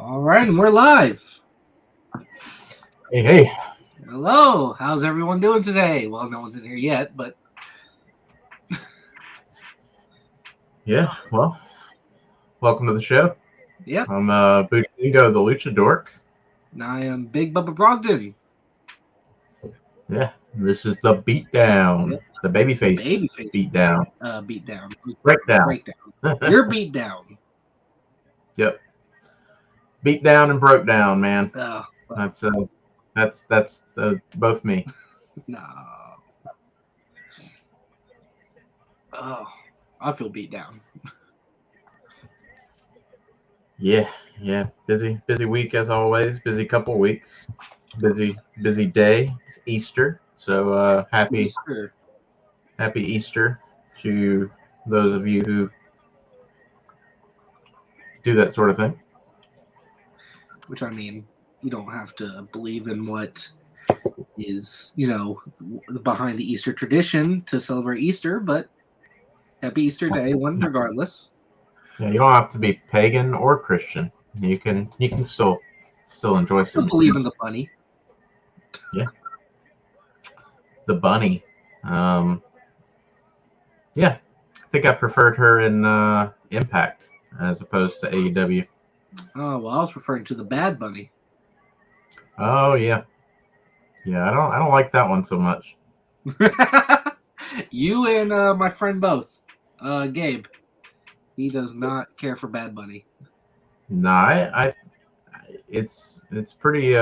All right, and we're live. Hey. Hello. How's everyone doing today? Well, no one's in here yet, but Yeah, well, welcome to the show. Yep. I'm Bushingo, the Lucha Dork. And I am Big Bubba Brogdon. Yeah, this is the Beatdown, Yep. the Babyface Beatdown. Beatdown. Breakdown. You're beat down. Yep. Beat down and broke down, man. Well. That's both me. No. Oh, I feel beat down. Yeah. Busy week as always. Busy couple weeks. Busy day. It's Easter. So happy Easter to those of you who do that sort of thing. Which, I mean, you don't have to believe in what is, behind the Easter tradition to celebrate Easter, but happy Easter Day, one regardless. Yeah, you don't have to be pagan or Christian. You can still enjoy some. Believe in the bunny. Yeah. The bunny. Yeah, I think I preferred her in Impact as opposed to AEW. Oh, well, I was referring to the Bad Bunny. Oh yeah. Yeah, I don't like that one so much. You and my friend both. Gabe. He does not care for Bad Bunny. Nah, it's pretty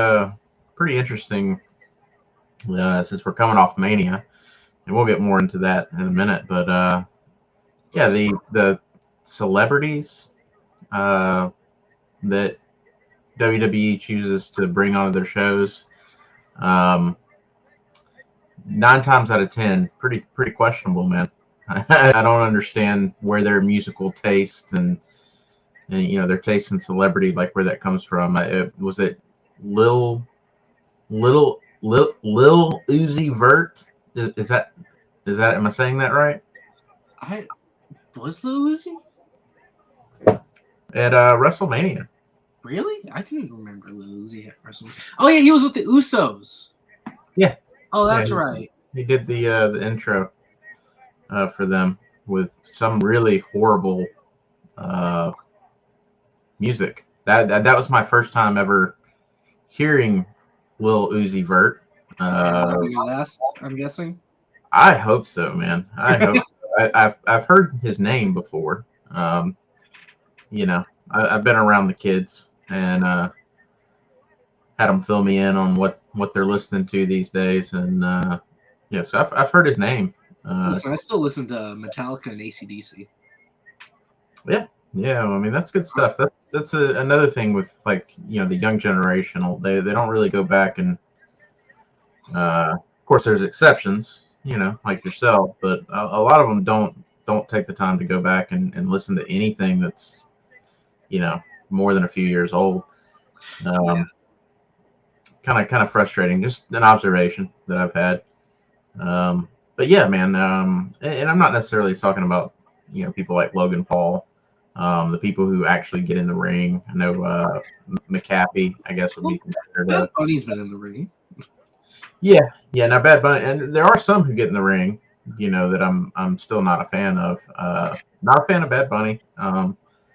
interesting since we're coming off Mania, and we'll get more into that in a minute. But yeah, the celebrities that WWE chooses to bring onto their shows, 9 times out of 10, pretty questionable, man. I don't understand where their musical taste and their taste in celebrity, like where that comes from. Was it Lil Uzi Vert? Is that? Am I saying that right? Was Lil Uzi at WrestleMania? Really? I didn't remember Lil Uzi at WrestleMania. Oh yeah, he was with the Usos. Yeah. Oh, that's right. He did the intro for them with some really horrible music. That was my first time ever hearing Lil Uzi Vert. Last, I'm guessing. I hope so, man. I hope so. I've heard his name before. I've been around the kids and had them fill me in on what they're listening to these days, and so I've heard his name. Listen, I still listen to Metallica and AC/DC. Yeah. I mean, that's good stuff. That's another thing with the young generation. They don't really go back and, of course, there's exceptions, like yourself, but a lot of them don't take the time to go back and listen to anything that's, more than a few years old. Kind of frustrating. Just an observation that I've had. But yeah, man. And I'm not necessarily talking about people like Logan Paul, the people who actually get in the ring. I know McAfee, I guess, would be considered. Bad Bunny's been in the ring. Yeah. Now Bad Bunny, and there are some who get in the ring, that I'm still not a fan of. Not a fan of Bad Bunny.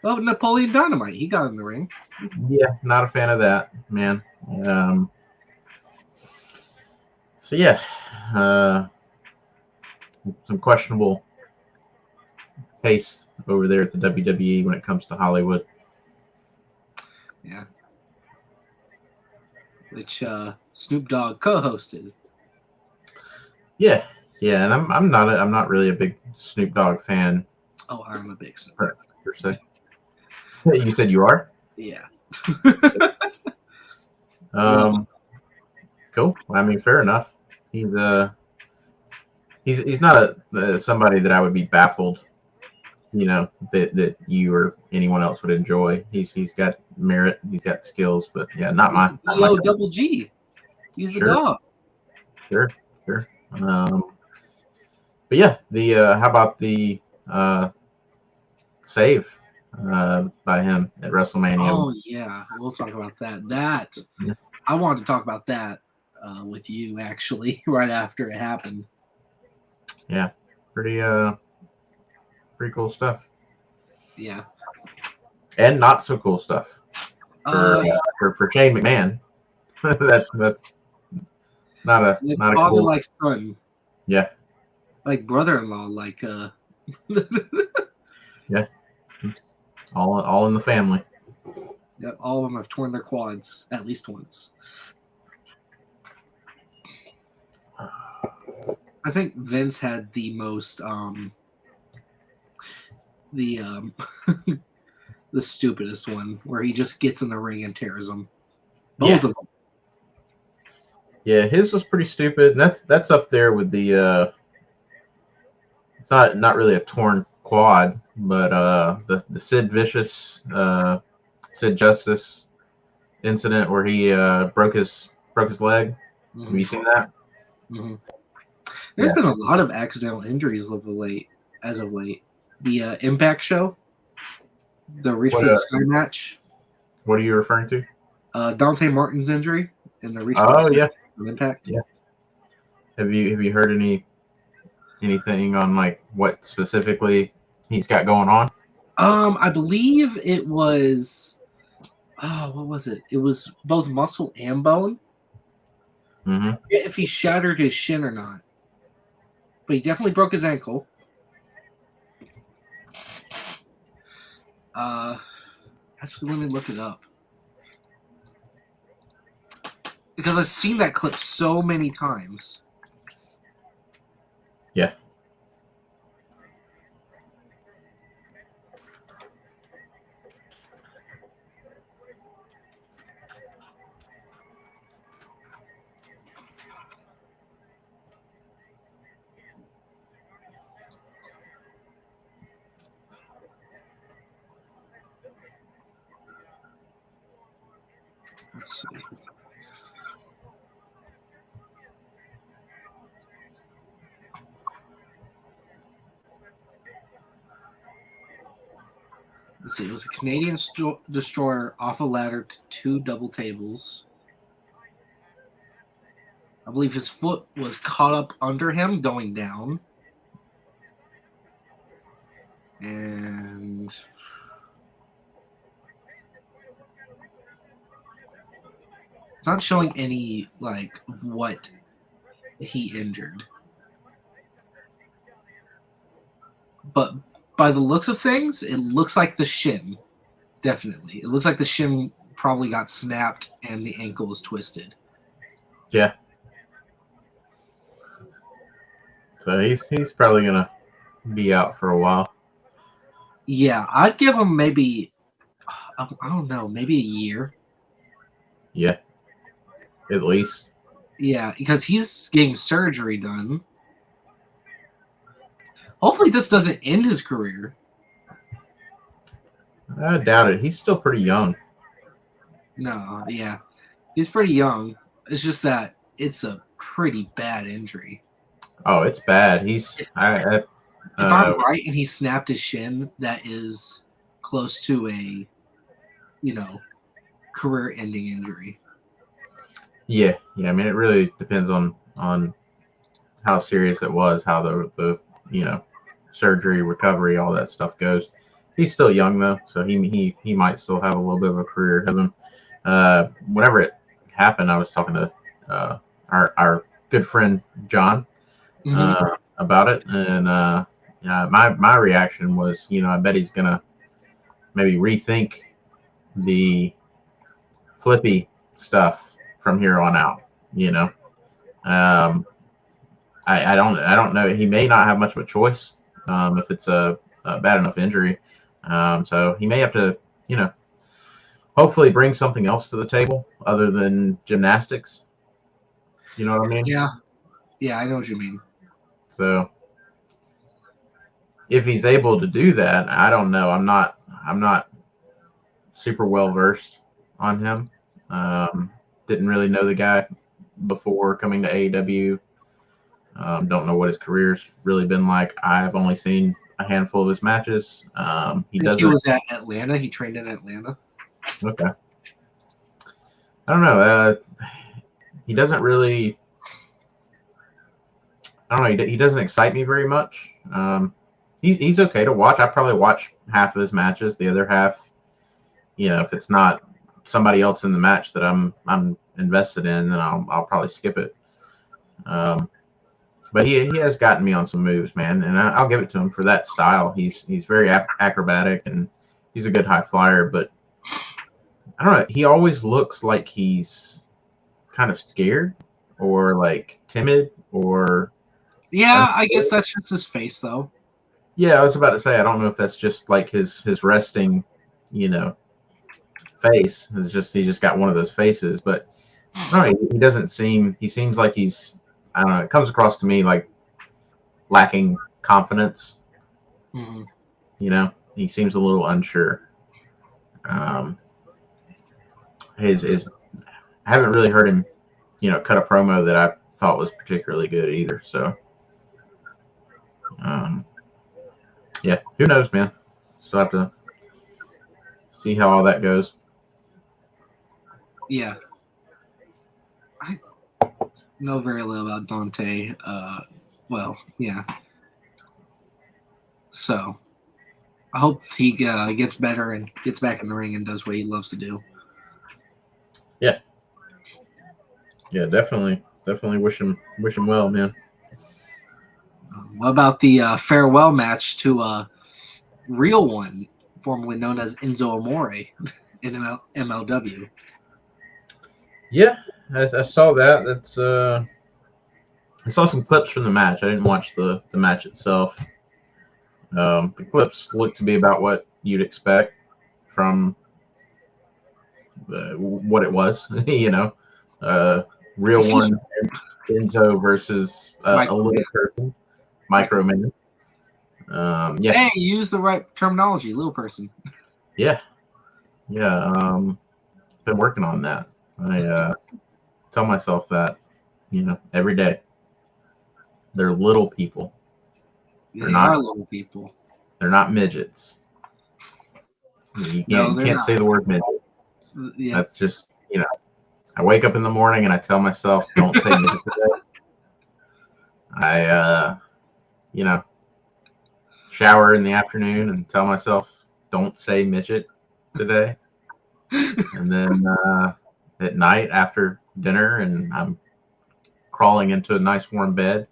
Well, Napoleon Dynamite, he got in the ring. Yeah, not a fan of that, man. So yeah, some questionable taste over there at the WWE when it comes to Hollywood. Yeah. Which Snoop Dogg co-hosted. Yeah, and I'm not really a big Snoop Dogg fan. Oh, I'm a big Snoop Dogg fan. Per se. You said you are? Yeah. Cool. I mean, fair enough. He's not somebody that I would be baffled, that you or anyone else would enjoy. He's got merit, he's got skills, but yeah, not my Double G. He's the dog. Sure. But yeah, the how about the save by him at WrestleMania. Oh yeah, we'll talk about that. I wanted to talk about that with you actually right after it happened. Yeah, pretty cool stuff, Yeah. and not so cool stuff for Shane McMahon. that's not a father cool. like son. Yeah. Like brother-in-law, like Yeah. All in the family. yeah, all of them have torn their quads at least once. I think Vince had the most the the stupidest one where he just gets in the ring and tears them. Both of them. Yeah, his was pretty stupid, and that's up there with the it's not really a torn quad, but the Sid Vicious Sid Justice incident where he broke his leg. Mm-hmm. Have you seen that? Mm-hmm. There's been a lot of accidental injuries as of late. The Impact show, the Reach for the Sky match. What are you referring to? Dante Martin's injury in the Reach for the Sky Impact. Yeah. Have you heard anything on like what specifically he's got going on? I believe it was. Oh, what was it? It was both muscle and bone. Mm-hmm. If he shattered his shin or not, but he definitely broke his ankle. Actually, let me look it up because I've seen that clip so many times. Yeah. Let's see. Let's see. It was a Canadian destroyer off a ladder to 2 double tables. I believe his foot was caught up under him going down. And it's not showing any, like, what he injured. But by the looks of things, it looks like the shin. Definitely. It looks like the shin probably got snapped and the ankle was twisted. Yeah. So he's probably gonna be out for a while. Yeah, I'd give him maybe, I don't know, maybe a year. Yeah, at least. Yeah, because he's getting surgery done. Hopefully this doesn't end his career. I doubt it. He's still pretty young. No, yeah. He's pretty young. It's just that it's a pretty bad injury. Oh, it's bad. If I'm right and he snapped his shin, that is close to a, career-ending injury. Yeah. I mean, it really depends on how serious it was, how the surgery, recovery, all that stuff goes. He's still young though, so he might still have a little bit of a career ahead of him. Whenever it happened, I was talking to our good friend John about it, and my reaction was, I bet he's gonna maybe rethink the flippy stuff from here on out. I don't know. He may not have much of a choice if it's a bad enough injury. So he may have to, hopefully bring something else to the table other than gymnastics. You know what I mean? Yeah, I know what you mean. So if he's able to do that, I don't know. I'm not super well versed on him. Didn't really know the guy before coming to AEW. Don't know what his career's really been like. I've only seen a handful of his matches. He I think doesn't. he was at Atlanta. He trained in Atlanta. Okay. I don't know. He doesn't really. I don't know. He doesn't excite me very much. He's okay to watch. I probably watch half of his matches. The other half, if it's not somebody else in the match that I'm invested in, then I'll probably skip it. But he has gotten me on some moves, man, and I'll give it to him for that style. He's very acrobatic and he's a good high flyer. But I don't know. He always looks like he's kind of scared or like timid or. Yeah, I guess that's just his face, though. Yeah, I was about to say I don't know if that's just like his resting, face. It's just he just got one of those faces, but no, he doesn't seem. He seems like he's. I don't know. It comes across to me like lacking confidence. Mm-hmm. He seems a little unsure. His I haven't really heard him, cut a promo that I thought was particularly good either. So, yeah, who knows, man? Still have to see how all that goes. Yeah. I know very little about Dante. Well, yeah. So, I hope he gets better and gets back in the ring and does what he loves to do. Yeah. Yeah, definitely wish him well, man. What about the farewell match to Real One, formerly known as Enzo Amore in MLW? Yeah, I saw that. That's I saw some clips from the match. I didn't watch the match itself. The clips look to be about what you'd expect from what it was. Real One Enzo versus a little person, Micro Man. Yeah. Hey, you used the right terminology, little person. Yeah. Been working on that. I tell myself that, every day. They're little people. They are little people. They're not midgets. You can't say the word midget. Yeah. That's just, I wake up in the morning and I tell myself, don't say midget today. I, shower in the afternoon and tell myself, don't say midget today. And then at night after dinner and I'm crawling into a nice warm bed,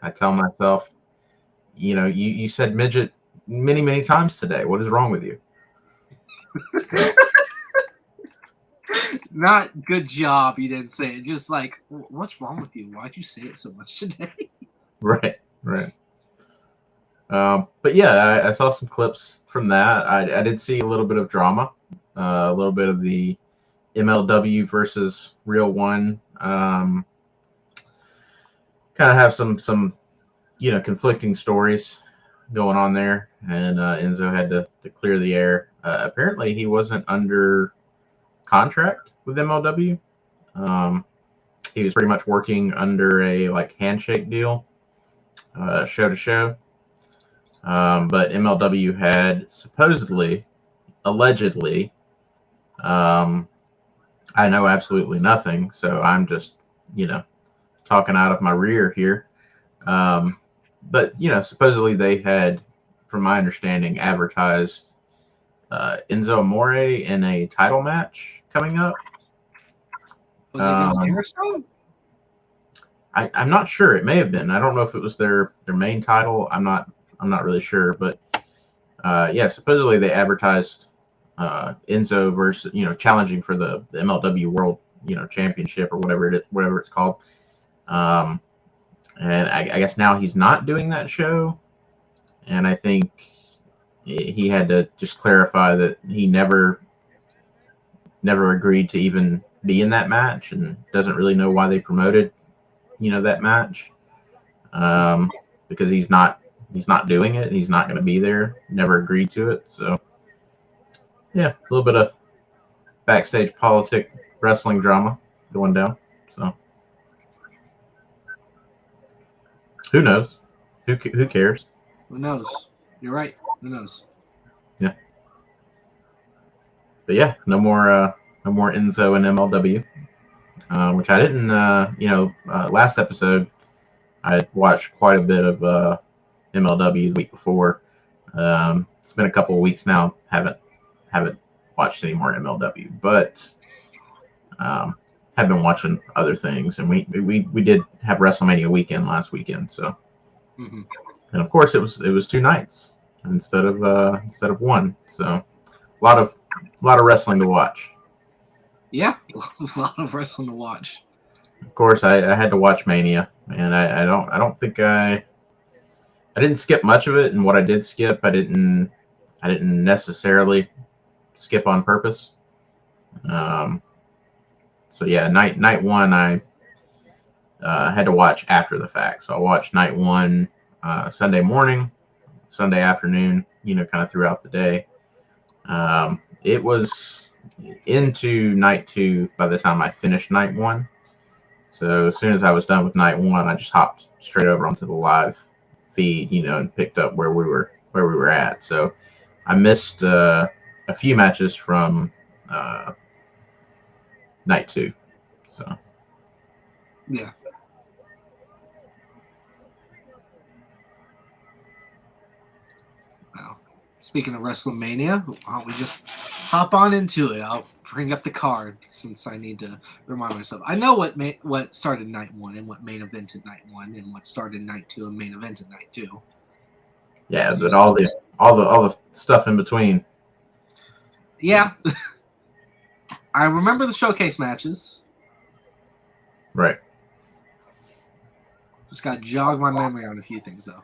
I tell myself, you said midget many, many times today. What is wrong with you? Not good job you didn't say it. Just like, what's wrong with you? Why'd you say it so much today? Right. But yeah, I saw some clips from that. I did see a little bit of drama, a little bit of the MLW versus Real One. Kind of have some conflicting stories going on there, and Enzo had to clear the air. Apparently, he wasn't under contract with MLW. He was pretty much working under a handshake deal, show to show. But MLW had supposedly, allegedly, I know absolutely nothing, so I'm just, talking out of my rear here. But, supposedly they had, from my understanding, advertised Enzo Amore in a title match coming up. Was it against Harrison? I'm not sure. It may have been. I don't know if it was their main title. I'm not really sure. But yeah, supposedly they advertised Enzo versus challenging for the MLW World Championship or whatever it's called. And I guess now he's not doing that show. And I think he had to just clarify that he never agreed to even be in that match and doesn't really know why they promoted, that match. Because he's not doing it. He's not going to be there. Never agreed to it. So yeah, a little bit of backstage wrestling drama going down. So who knows? Who cares? Who knows? You're right. Who knows? But yeah, no more Enzo and MLW, which I didn't. Last episode I watched quite a bit of MLW the week before. It's been a couple of weeks now. Haven't watched any more MLW, but have been watching other things. And we did have WrestleMania weekend last weekend, so and of course it was 2 nights instead of one. So a lot of wrestling to watch. Yeah, a lot of wrestling to watch. Of course, I had to watch Mania, and I don't think I didn't skip much of it, and what I did skip, I didn't necessarily skip on purpose. So yeah, night one I had to watch after the fact. So I watched night one Sunday morning, Sunday afternoon, kind of throughout the day. It was into night two by the time I finished night one. So as soon as I was done with night one, I just hopped straight over onto the live feed, and picked up where we were at. So I missed a few matches from night two. So yeah. Well, speaking of WrestleMania, why don't we just hop on into it? I'll bring up the card since I need to remind myself. I know what started night one and what main evented night one and what started night two and main evented night two. Yeah, but all the stuff in between. Yeah. I remember the showcase matches. Right. Just got to jog my memory on a few things, though.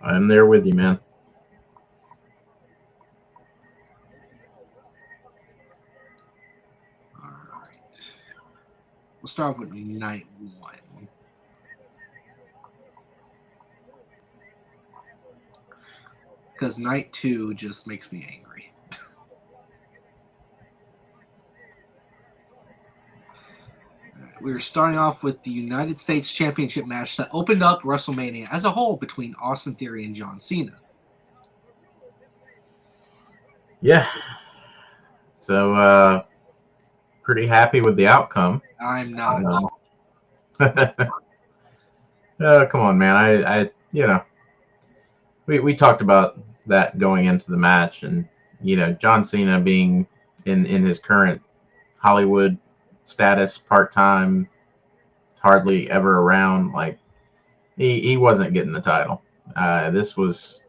I'm there with you, man. All right. We'll start off with night one. Because night two just makes me angry. We were starting off with the United States Championship match that opened up WrestleMania as a whole between Austin Theory and John Cena. Yeah. So, pretty happy with the outcome. I'm not. Come on, man. I we talked about that going into the match, and John Cena being in his current Hollywood status, part-time, hardly ever around, like he wasn't getting the title. This was,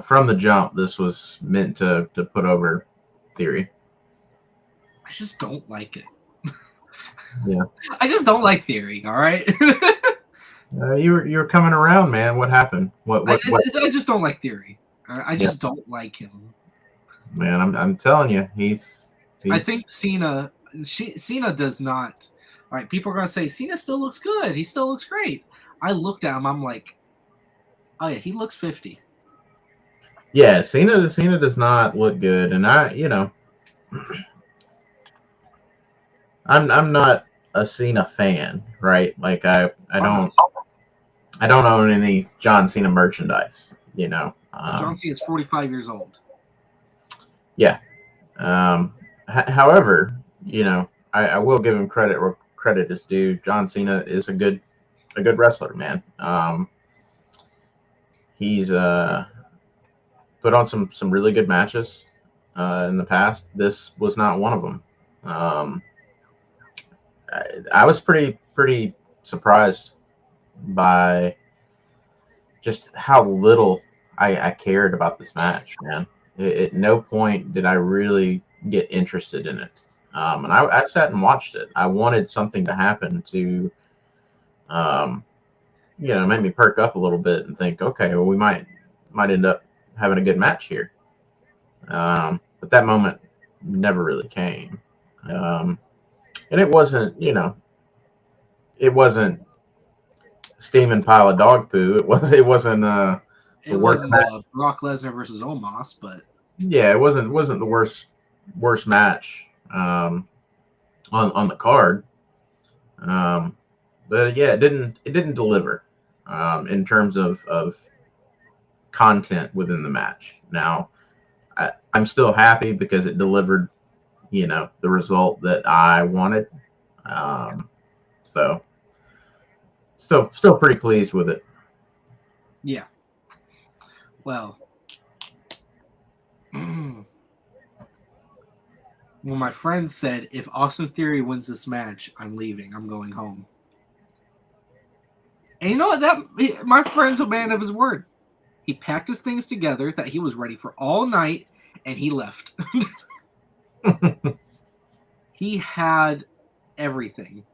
from the jump, this was meant to put over Theory. I just don't like it. Yeah. I just don't like Theory, all right? You're coming around, man. What happened? What? I just don't like Theory. I just don't like him. Man, I'm telling you, he's I think Cena does not. All right, people are gonna say Cena still looks good. He still looks great. I looked at him. I'm like, oh yeah, he looks 50. Yeah, Cena does not look good, and I'm not a Cena fan, right? Like I don't own any John Cena merchandise. John Cena is 45 years old. Yeah. However, I will give him credit where credit is due. John Cena is a good wrestler, man. He's put on some really good matches in the past. This was not one of them. I was pretty surprised by just how little I cared about this match, man. At no point did I really get interested in it. And I sat and watched it. I wanted something to happen to, make me perk up a little bit and think, okay, well, we might end up having a good match here. But that moment never really came. And it wasn't, it wasn't steaming pile of dog poo. It wasn't it wasn't Brock Lesnar versus Omos, but yeah, it wasn't the worst match on the card. But yeah, it didn't deliver in terms of content within the match. Now, I'm still happy because it delivered, the result that I wanted. So still pretty pleased with it. Yeah. Well, well, my friend said if Austin Theory wins this match, I'm leaving. I'm going home. And you know what? My friend's a man of his word. He packed his things together that he was ready for all night, and he left. He had everything.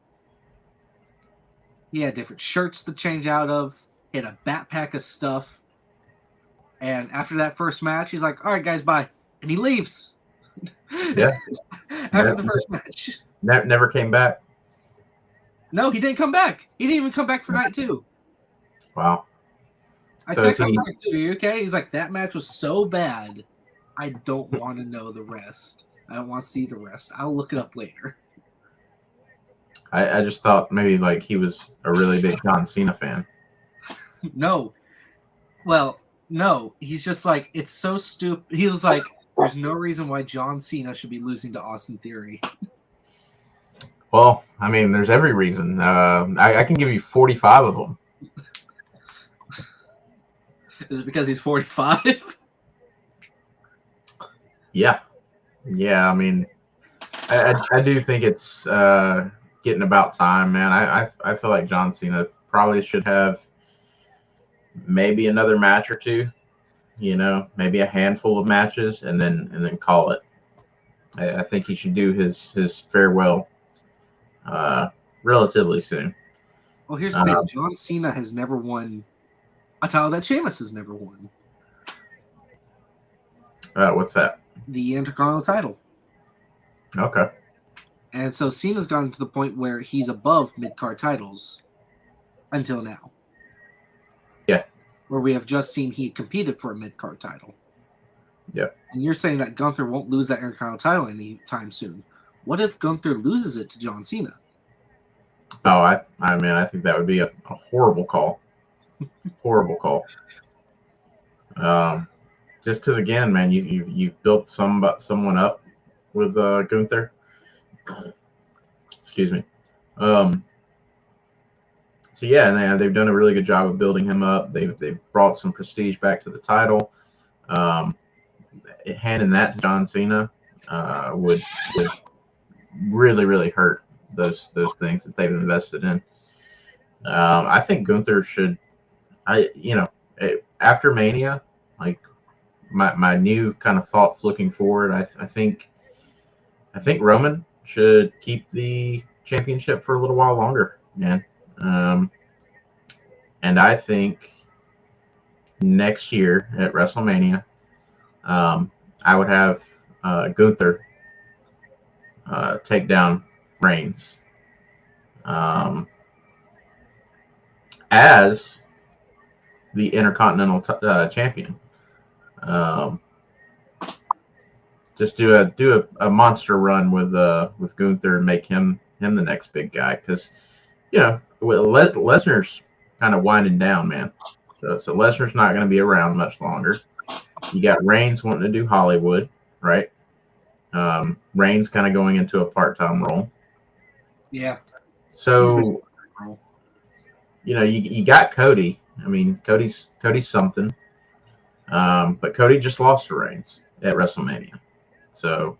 He had different shirts to change out of. He had a backpack of stuff. And after that first match, he's like, all right, guys, bye. And he leaves. Yeah. After the first match. Never came back. No, he didn't come back. He didn't even come back for night 2. Wow. I texted him like, dude, are you okay? He's like, that match was so bad, I don't want to know the rest. I don't want to see the rest. I'll look it up later. I just thought maybe like he was a really big John Cena fan. No. Well, no. He's just like, it's so stupid. He was like, there's no reason why John Cena should be losing to Austin Theory. Well, I mean, there's every reason. I can give you 45 of them. Is it because he's 45? Yeah. I mean, I do think it's getting about time, man. I feel like John Cena probably should have maybe another match or two, maybe a handful of matches, and then call it. I think he should do his farewell relatively soon. Well, here's the thing. John Cena has never won a title that Sheamus has never won. What's that? The Intercontinental title. Okay. And so Cena's gotten to the point where he's above mid-card titles until now. Yeah. Where we have just seen he competed for a mid-card title. Yeah. And you're saying that Gunther won't lose that Intercontinental title anytime soon. What if Gunther loses it to John Cena? Oh, I mean, I think that would be a horrible call. Horrible call. Just because, again, man, you've built someone up with Gunther. Excuse me. So yeah, and they've done a really good job of building him up. They've brought some prestige back to the title. Handing that to John Cena would really, really hurt those things that they've invested in. I think Gunther should. After Mania, like my new kind of thoughts looking forward, I think Roman should keep the championship for a little while longer, man. And I think next year at WrestleMania, I would have Gunther take down Reigns as the Intercontinental champion. Just do a monster run with Gunther and make him the next big guy, because Lesnar's kind of winding down, man. So Lesnar's not going to be around much longer. You got Reigns wanting to do Hollywood, right? Reigns kind of going into a part-time role. Yeah. So you got Cody. I mean, Cody's something. But Cody just lost to Reigns at WrestleMania. So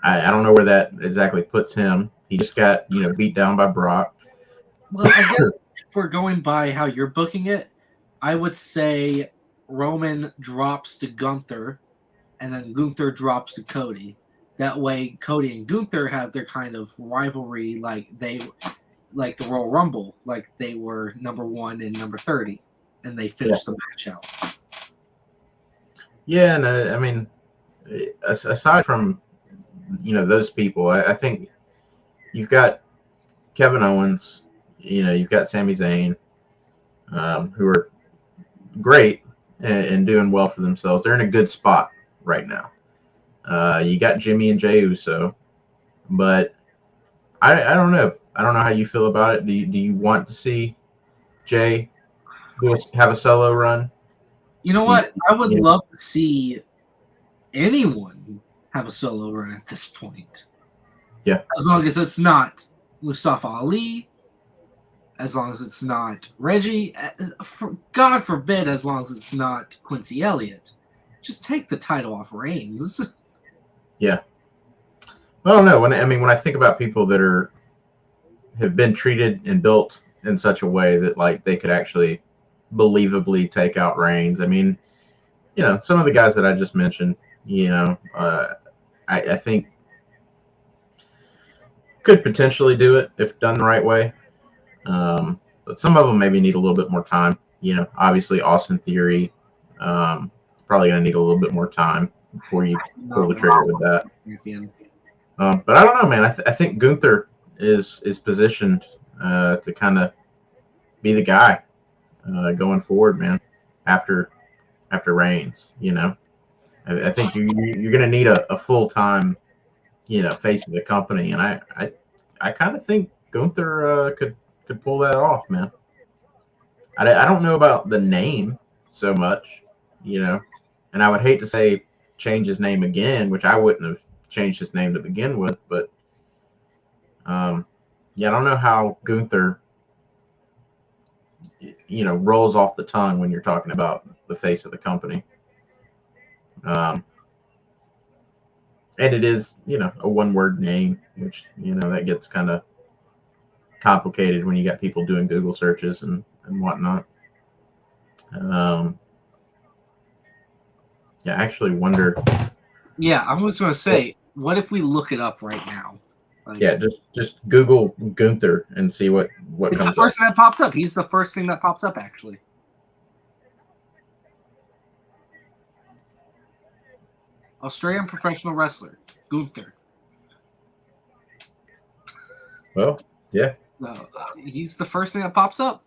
I don't know where that exactly puts him. He just got, beat down by Brock. Well, I guess if we're going by how you're booking it, I would say Roman drops to Gunther, and then Gunther drops to Cody. That way, Cody and Gunther have their kind of rivalry, like the Royal Rumble, like they were number 1 and number 30, and they finished the match out. Yeah, and I mean, aside from those people, I think you've got Kevin Owens, you've got Sami Zayn, who are great and doing well for themselves. They're in a good spot right now. You got Jimmy and Jey Uso, but I don't know. I don't know how you feel about it. Do you want to see Jey have a solo run? You know what? I would Yeah. love to see anyone have a solo run at this point. Yeah. As long as it's not Mustafa Ali, as long as it's not Reggie, God forbid, as long as it's not Quincy Elliott. Just take the title off Reigns. Yeah. I don't know. When I think about people that have been treated and built in such a way that like they could actually believably take out Reigns. I mean, some of the guys that I just mentioned, I think could potentially do it if done the right way. But some of them maybe need a little bit more time. Obviously Austin Theory, is probably going to need a little bit more time before you pull the trigger with that. But I don't know, man. I think Gunther is positioned to kind of be the guy going forward, man. After Reigns, I think you're going to need a full time, face of the company, and I kind of think Gunther could pull that off, man. I don't know about the name so much, and I would hate to say change his name again, which I wouldn't have changed his name to begin with, but yeah, I don't know how Gunther, rolls off the tongue when you're talking about the face of the company. And it is, a one-word name, which, that gets kind of complicated when you got people doing Google searches and whatnot. Yeah, I actually wonder. Yeah, I'm just going to say, what if we look it up right now? Yeah, just Google Gunther and see what it's comes the first up. thing that pops up. He's the first thing that pops up, actually. Australian professional wrestler, Gunther. Well, yeah. He's the first thing that pops up.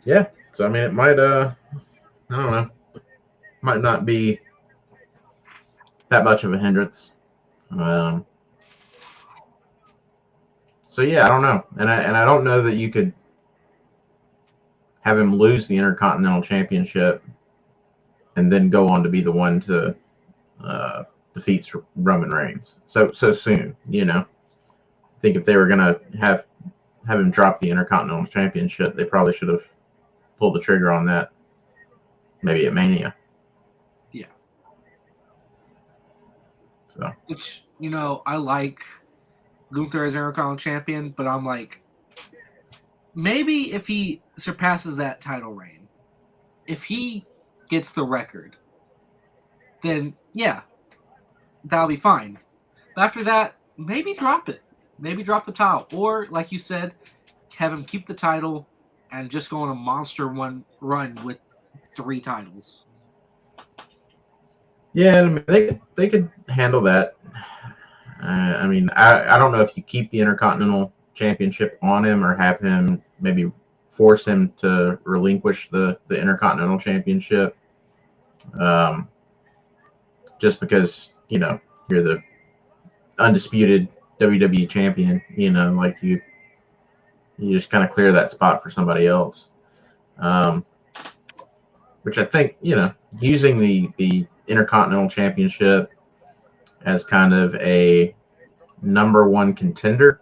Yeah. So, I mean, it might, I don't know, might not be that much of a hindrance. So, yeah, I don't know. And I don't know that you could have him lose the Intercontinental Championship and then go on to be the one to defeats Roman Reigns so soon. I think if they were gonna have him drop the Intercontinental Championship, they probably should have pulled the trigger on that maybe at Mania. Yeah. So, which I like Gunther as Intercontinental Champion, but I'm like, maybe if he surpasses that title reign, if he gets the record, then yeah, that'll be fine. But after that, maybe drop it. Maybe drop the title. Or, like you said, have him keep the title and just go on a monster run with 3 titles. yeah, I mean, they could handle that. I mean, I don't know if you keep the Intercontinental Championship on him or have him maybe force him to relinquish the Intercontinental Championship. Just because, you're the undisputed WWE champion, like you just kind of clear that spot for somebody else. Which I think, using the Intercontinental Championship as kind of a number one contender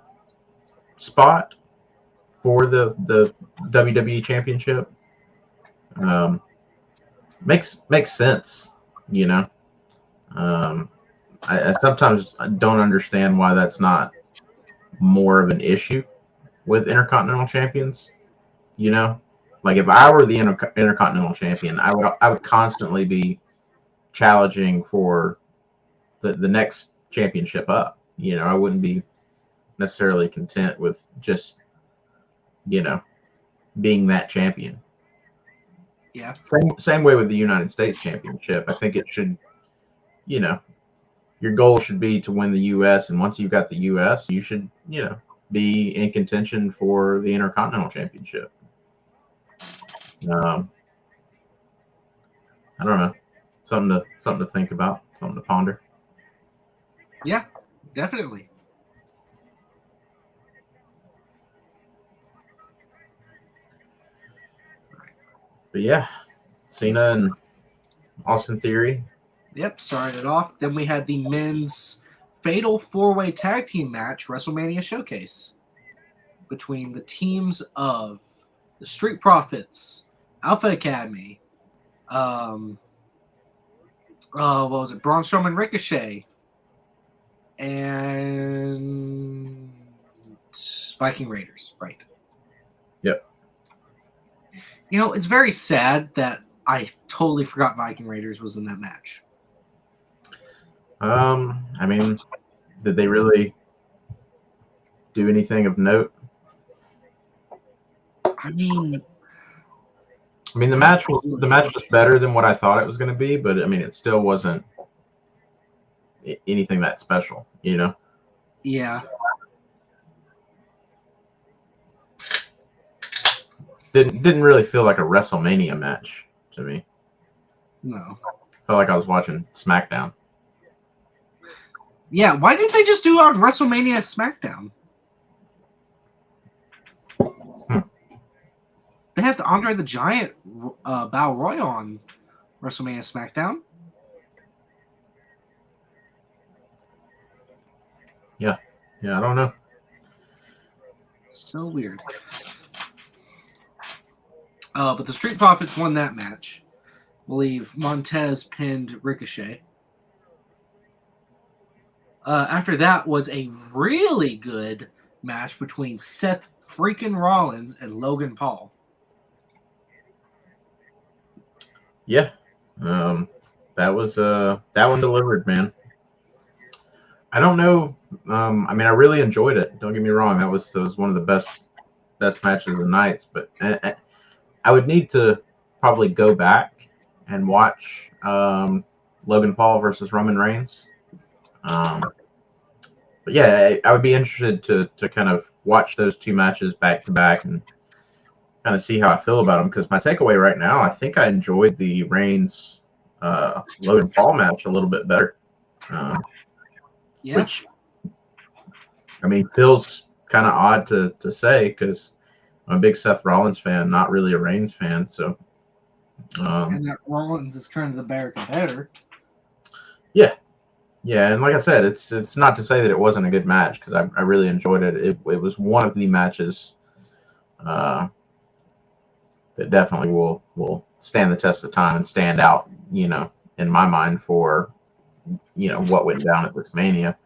spot for the WWE Championship makes sense. I sometimes don't understand why that's not more of an issue with Intercontinental champions. Like if I were the Intercontinental champion, I would constantly be challenging for the next championship up. I wouldn't be necessarily content with just being that champion. Yeah. Same way with the United States Championship. I think it should, your goal should be to win the U.S. And once you've got the U.S., you should, be in contention for the Intercontinental Championship. I don't know, something to think about, something to ponder. Yeah, definitely. But yeah, Cena and Austin Theory. Yep, started it off. Then we had the men's fatal four-way tag team match, WrestleMania Showcase, between the teams of the Street Profits, Alpha Academy, what was it, Braun Strowman, Ricochet, and Viking Raiders, right? Yep. You know, it's very sad that I totally forgot Viking Raiders was in that match. I mean, did they really do anything of note? I mean, the match was better than what I thought it was going to be, but I mean, it still wasn't anything that special, you know? Yeah. Didn't really feel like a WrestleMania match to me. No. Felt like I was watching SmackDown. Yeah, why didn't they just do it on WrestleMania SmackDown? They had the Andre the Giant Battle Royal on WrestleMania SmackDown. Yeah, I don't know. So weird. But the Street Profits won that match. I believe Montez pinned Ricochet. After that was a really good match between Seth freaking Rollins and Logan Paul. Yeah, that was that one delivered, man. I don't know. I mean, I really enjoyed it. Don't get me wrong. That was one of the best matches of the nights. But I would need to probably go back and watch Logan Paul versus Roman Reigns. But yeah, I would be interested to kind of watch those two matches back to back and kind of see how I feel about them. Because my takeaway right now, I think I enjoyed the Reigns Logan Paul match a little bit better. Yeah. Which, I mean, feels kind of odd to say because I'm a big Seth Rollins fan, not really a Reigns fan. So, and that Rollins is kind of the better competitor. Yeah, and like I said, it's not to say that it wasn't a good match because I really enjoyed it. It was one of the matches that definitely will stand the test of time and stand out, you know, in my mind for, you know, what went down at this Mania.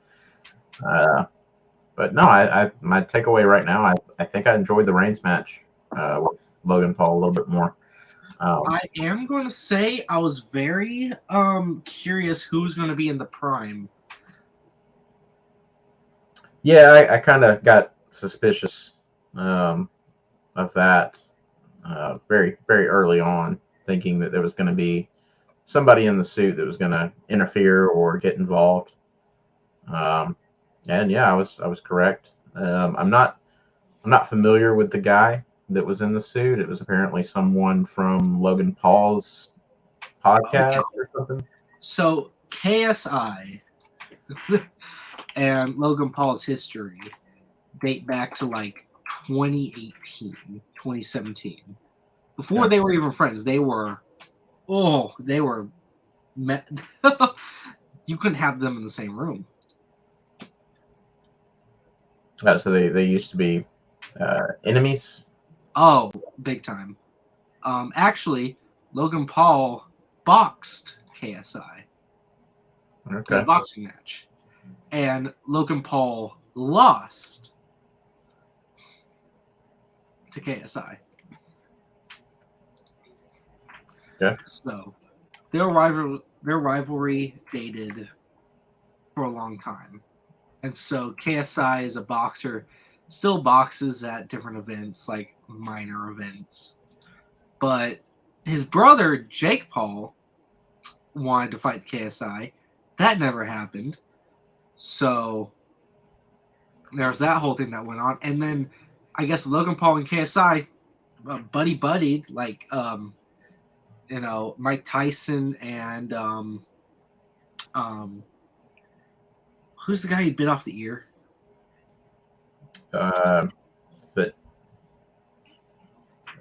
But no, my takeaway right now, I think I enjoyed the Reigns match with Logan Paul a little bit more. I am going to say I was very curious who's going to be in the Prime. Yeah, I kind of got suspicious of that very, very early on, thinking that there was going to be somebody in the suit that was going to interfere or get involved. And yeah, I was correct. I'm not familiar with the guy that was in the suit. It was apparently someone from Logan Paul's podcast or something. So KSI and Logan Paul's history date back to like 2018, 2017. Before they were even friends, they were met. You couldn't have them in the same room. So they used to be enemies. Oh, big time. Actually, Logan Paul boxed KSI in a boxing match, and Logan Paul lost to KSI. Yeah. So their rivalry dated for a long time, and so KSI is a boxer, still boxes at different events, like minor events. But his brother, Jake Paul, wanted to fight KSI. That never happened. So there was that whole thing that went on. And then I guess Logan Paul and KSI buddied, like, you know, Mike Tyson and who's the guy he bit off the ear?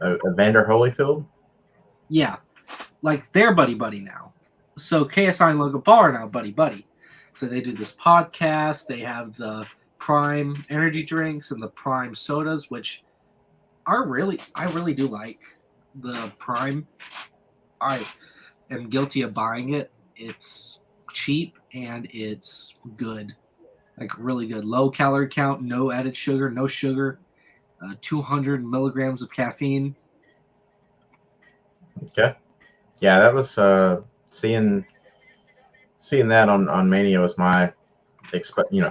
Evander Holyfield. Yeah, like they're buddy now. So KSI and Logan Paul are now buddy. So they do this podcast. They have the Prime energy drinks and the Prime sodas, which I really do like the Prime. I am guilty of buying it. It's cheap and it's good, like really good. Low calorie count, no added sugar, no sugar, 200 milligrams of caffeine. Okay. Yeah, that was seeing that on Mania was my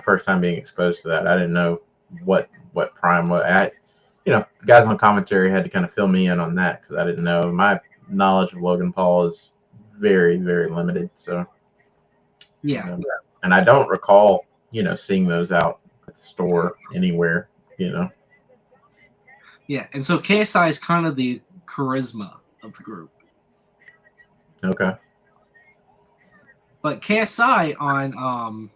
first time being exposed to that. I didn't know what Prime was. Guys on commentary had to kind of fill me in on that because I didn't know. My knowledge of Logan Paul is very, very limited. So Yeah. And I don't recall seeing those out at the store anywhere. Yeah, and so KSI is kind of the charisma of the group. Okay. But KSI on I'm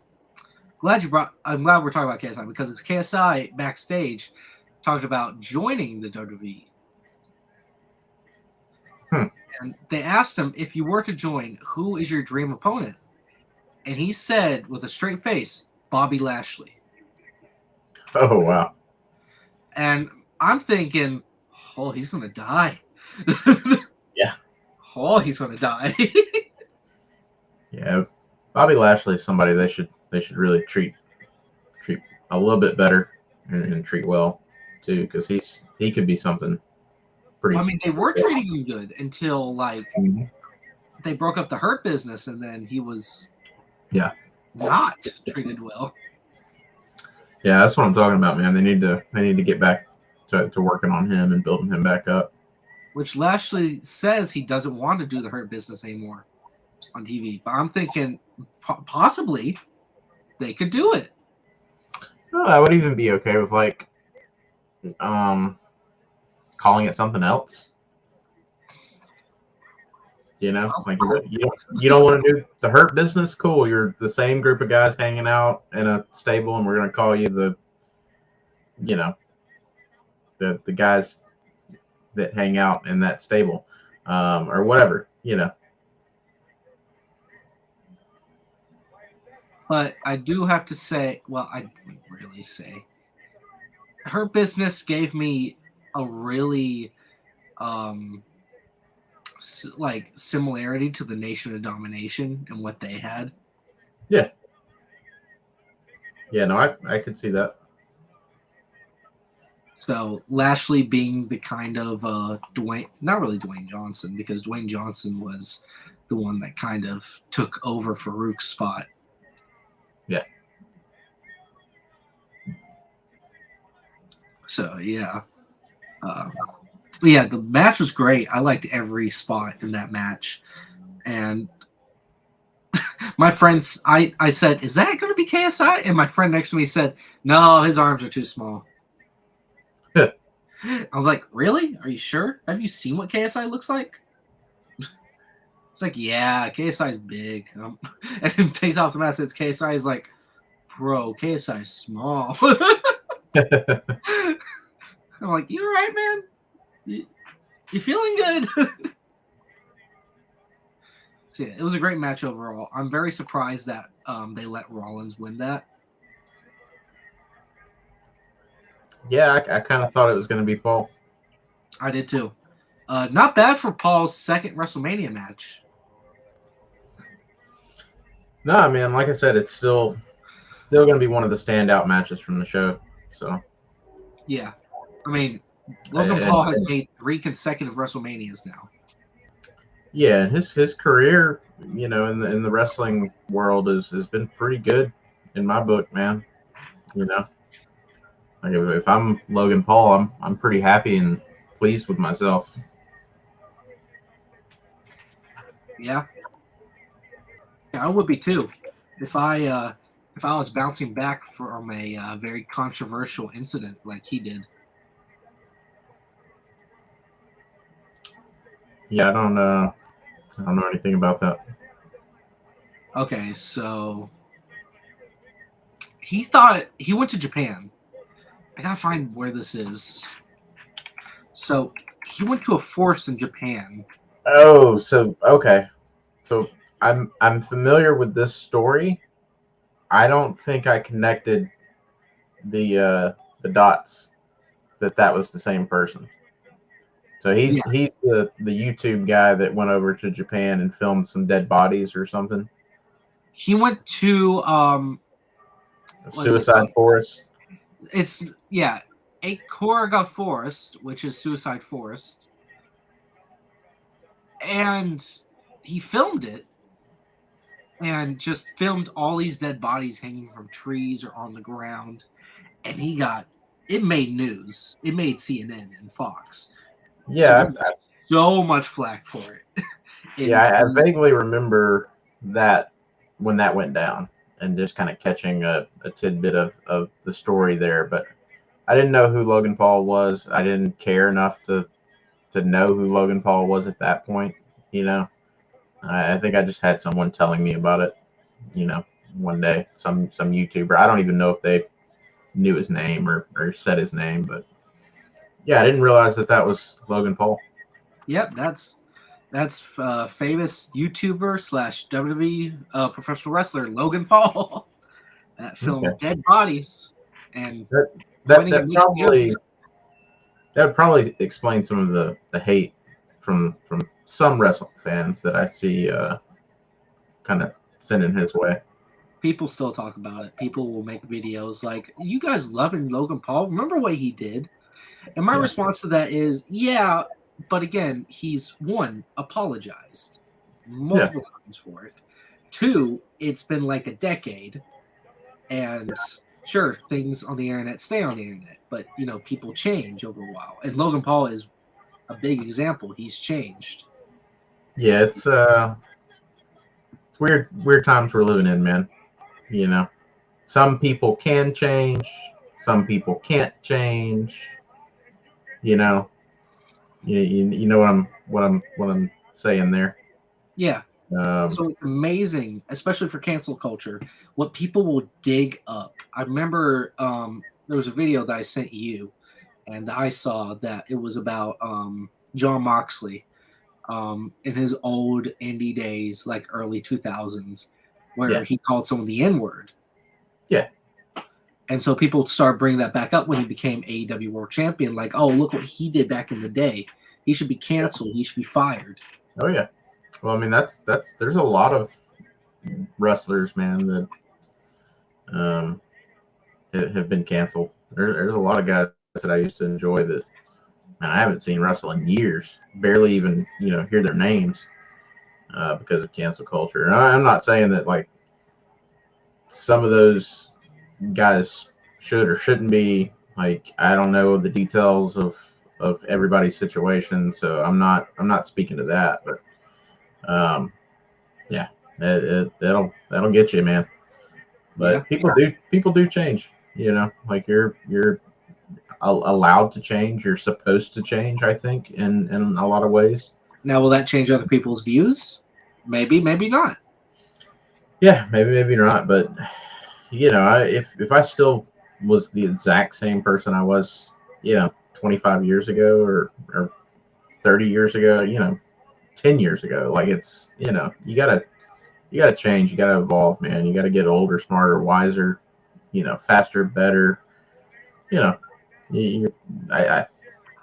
glad we're talking about KSI because KSI backstage talked about joining the WWE. And they asked him, if you were to join, who is your dream opponent? And he said with a straight face, Bobby Lashley. Oh, wow. And I'm thinking, oh, he's going to die. Yeah. Oh, he's going to die. Yeah. Bobby Lashley is somebody they should really treat a little bit better and treat well too, because he could be something pretty. I mean, they were treating him good until they broke up the Hurt business, and then he was not treated well. Yeah, that's what I'm talking about, man. They need to get back to working on him and building him back up. Which Lashley says he doesn't want to do the Hurt business anymore on TV, but I'm thinking possibly they could do it. Well, I would even be okay with calling it something else. You don't want to do the Hurt business? Cool. You're the same group of guys hanging out in a stable, and we're going to call you the guys that hang out in that stable, or whatever, But I do have to say, well, I wouldn't really say. Hurt business gave me a really similarity to the Nation of Domination and what they had. Yeah. Yeah, no, I could see that. So Lashley being the kind of not really Dwayne Johnson, because Dwayne Johnson was the one that kind of took over Farouk's spot. Yeah. So yeah. Yeah, the match was great. I liked every spot in that match. And my friends, I said, is that going to be KSI? And my friend next to me said, no, his arms are too small. I was like, really? Are you sure? Have you seen what KSI looks like? It's like, yeah, KSI's big. And then takes off the mask, it's KSI. Is like, bro, KSI's small. I'm like, you all right, man? You feeling good? So yeah, it was a great match overall. I'm very surprised that they let Rollins win that. Yeah, I kind of thought it was going to be Paul. I did too. Not bad for Paul's second WrestleMania match. No, I mean, like I said, it's still going to be one of the standout matches from the show. So yeah, I mean, Logan Paul has made 3 consecutive WrestleManias now. Yeah, and his career, in the wrestling world has been pretty good in my book, man. Like if I'm Logan Paul, I'm pretty happy and pleased with myself. Yeah, I would be too. If I was bouncing back from a very controversial incident like he did. Yeah, I don't know anything about that. Okay, so he thought he went to Japan. I gotta find where this is. So he went to a force in Japan, Oh, so okay. So I'm familiar with this story. I don't think I connected the dots that was the same person. So Yeah, he's the YouTube guy that went over to Japan and filmed some dead bodies or something. he went to what is it? Suicide Forest. It's yeah, Akoriga Forest, which is Suicide Forest, and he filmed it and just filmed all these dead bodies hanging from trees or on the ground, and he got it made news. It made CNN and Fox. So he Yeah, got so much flack for it in I 20. vaguely remember that when that went down, and just kind of catching a tidbit of the story there. But I didn't know who Logan Paul was. I didn't care enough to know who Logan Paul was at that point. You know, I think I just had someone telling me about it. You know, one day, some YouTuber. I don't even know if they knew his name or said his name, but yeah, I didn't realize that was Logan Paul. Yep, that's famous YouTuber slash WWE professional wrestler Logan Paul that filmed Okay, dead bodies and that that pointing and that making probably jokes. that would probably explain some of the hate from some wrestling fans that I see kind of sending his way. People still talk about it. People will make videos like, "You guys loving Logan Paul? Remember what he did?" And my Yeah, response to that is, "Yeah, but again, he's one apologized yeah, multiple times for it. Two, it's been like a decade, and sure, things on the internet stay on the internet, but people change over a while. And Logan Paul is a big example. He's changed. yeah. It's weird times we're living in, man. You know, some people can change, some people can't change. You know, you know what I'm saying there. Yeah. Um, So it's amazing, especially for cancel culture, what people will dig up. I remember there was a video that I sent you, and I saw that it was about John Moxley in his old indie days, like early 2000s, where yeah, he called someone the N word. yeah. And so people start bringing that back up when he became AEW World Champion. Like, oh, look what he did back in the day. He should be canceled. He should be fired. Oh yeah. Well, I mean that's there's a lot of wrestlers, man, um that have been canceled. There's a lot of guys that I used to enjoy that, man, I haven't seen wrestle in years. Barely even hear their names because of cancel culture. And I'm not saying that like some of those guys should or shouldn't be. Like I don't know the details of everybody's situation, so I'm not speaking to that. But yeah, that'll get you, man. Yeah. But people do change. Like you're allowed to change. You're supposed to change. I think in a lot of ways. Now, will that change other people's views? Maybe, maybe not. Yeah, maybe not. But if I still was the exact same person I was, 25 years ago or 30 years ago, 10 years ago, like it's you gotta change. You gotta evolve, man. You gotta get older, smarter, wiser, faster, better. You know, you, you, I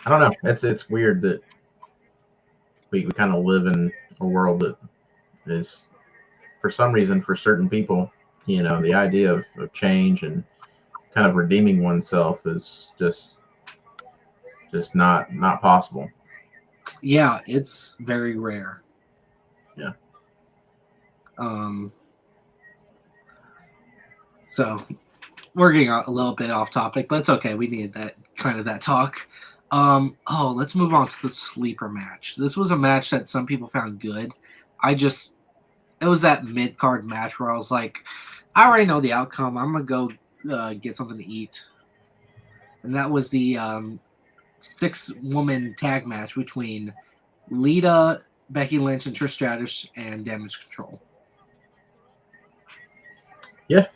don't know. It's weird that we kind of live in a world that is, for some reason, for certain people, the idea of change and kind of redeeming oneself is just not possible. Yeah, it's very rare. Yeah. Um, so we're getting a little bit off topic, but it's okay. We needed that talk. Let's move on to the sleeper match. This was a match that some people found good. It was that mid card match where I was like, I already know the outcome. I'm gonna go get something to eat, and that was the 6-woman tag match between Lita, Becky Lynch, and Trish Stratus and Damage Control. Yeah.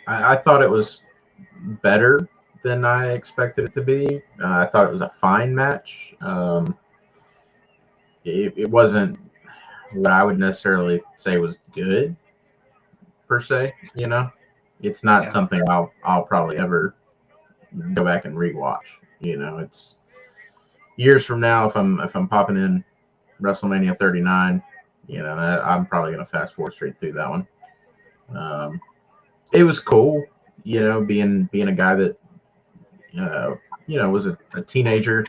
I thought it was better than I expected it to be. I thought it was a fine match. it wasn't what I would necessarily say was good per se. It's not something I'll probably ever go back and rewatch. It's years from now if I'm popping in WrestleMania 39, I'm probably gonna fast forward straight through that one. It was cool, being a guy that was a teenager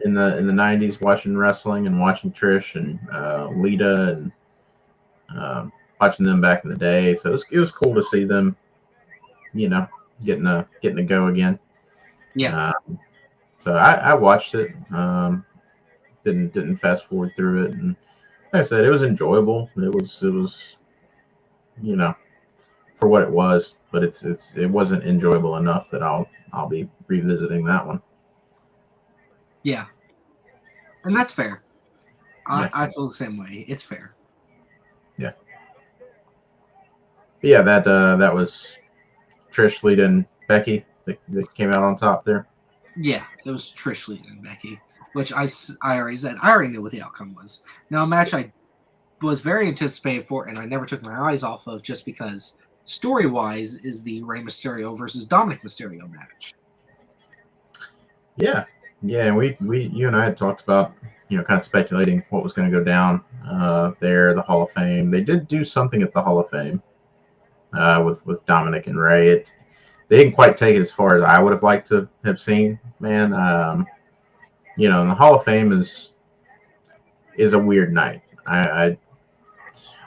in the 90s watching wrestling and watching Trish and Lita and watching them back in the day. So it was cool to see them, getting to go again. Yeah. So I watched it. Didn't fast forward through it, and like I said, it was enjoyable. It was for what it was, but it wasn't enjoyable enough that I'll be revisiting that one. Yeah. And that's fair. Yeah. I feel the same way. It's fair. Yeah. But yeah, that was Trish, Lita, and Becky that came out on top there. Yeah, it was Trish, Lita, and Becky, which I already said. I already knew what the outcome was. Now, a match I was very anticipated for, and I never took my eyes off of just because story-wise is the Rey Mysterio versus Dominic Mysterio match. Yeah. Yeah, and you and I had talked about, kind of speculating what was going to go down there, the Hall of Fame. They did do something at the Hall of Fame with Dominic and Rey. They didn't quite take it as far as I would have liked to have seen, man. And the Hall of Fame is a weird night. I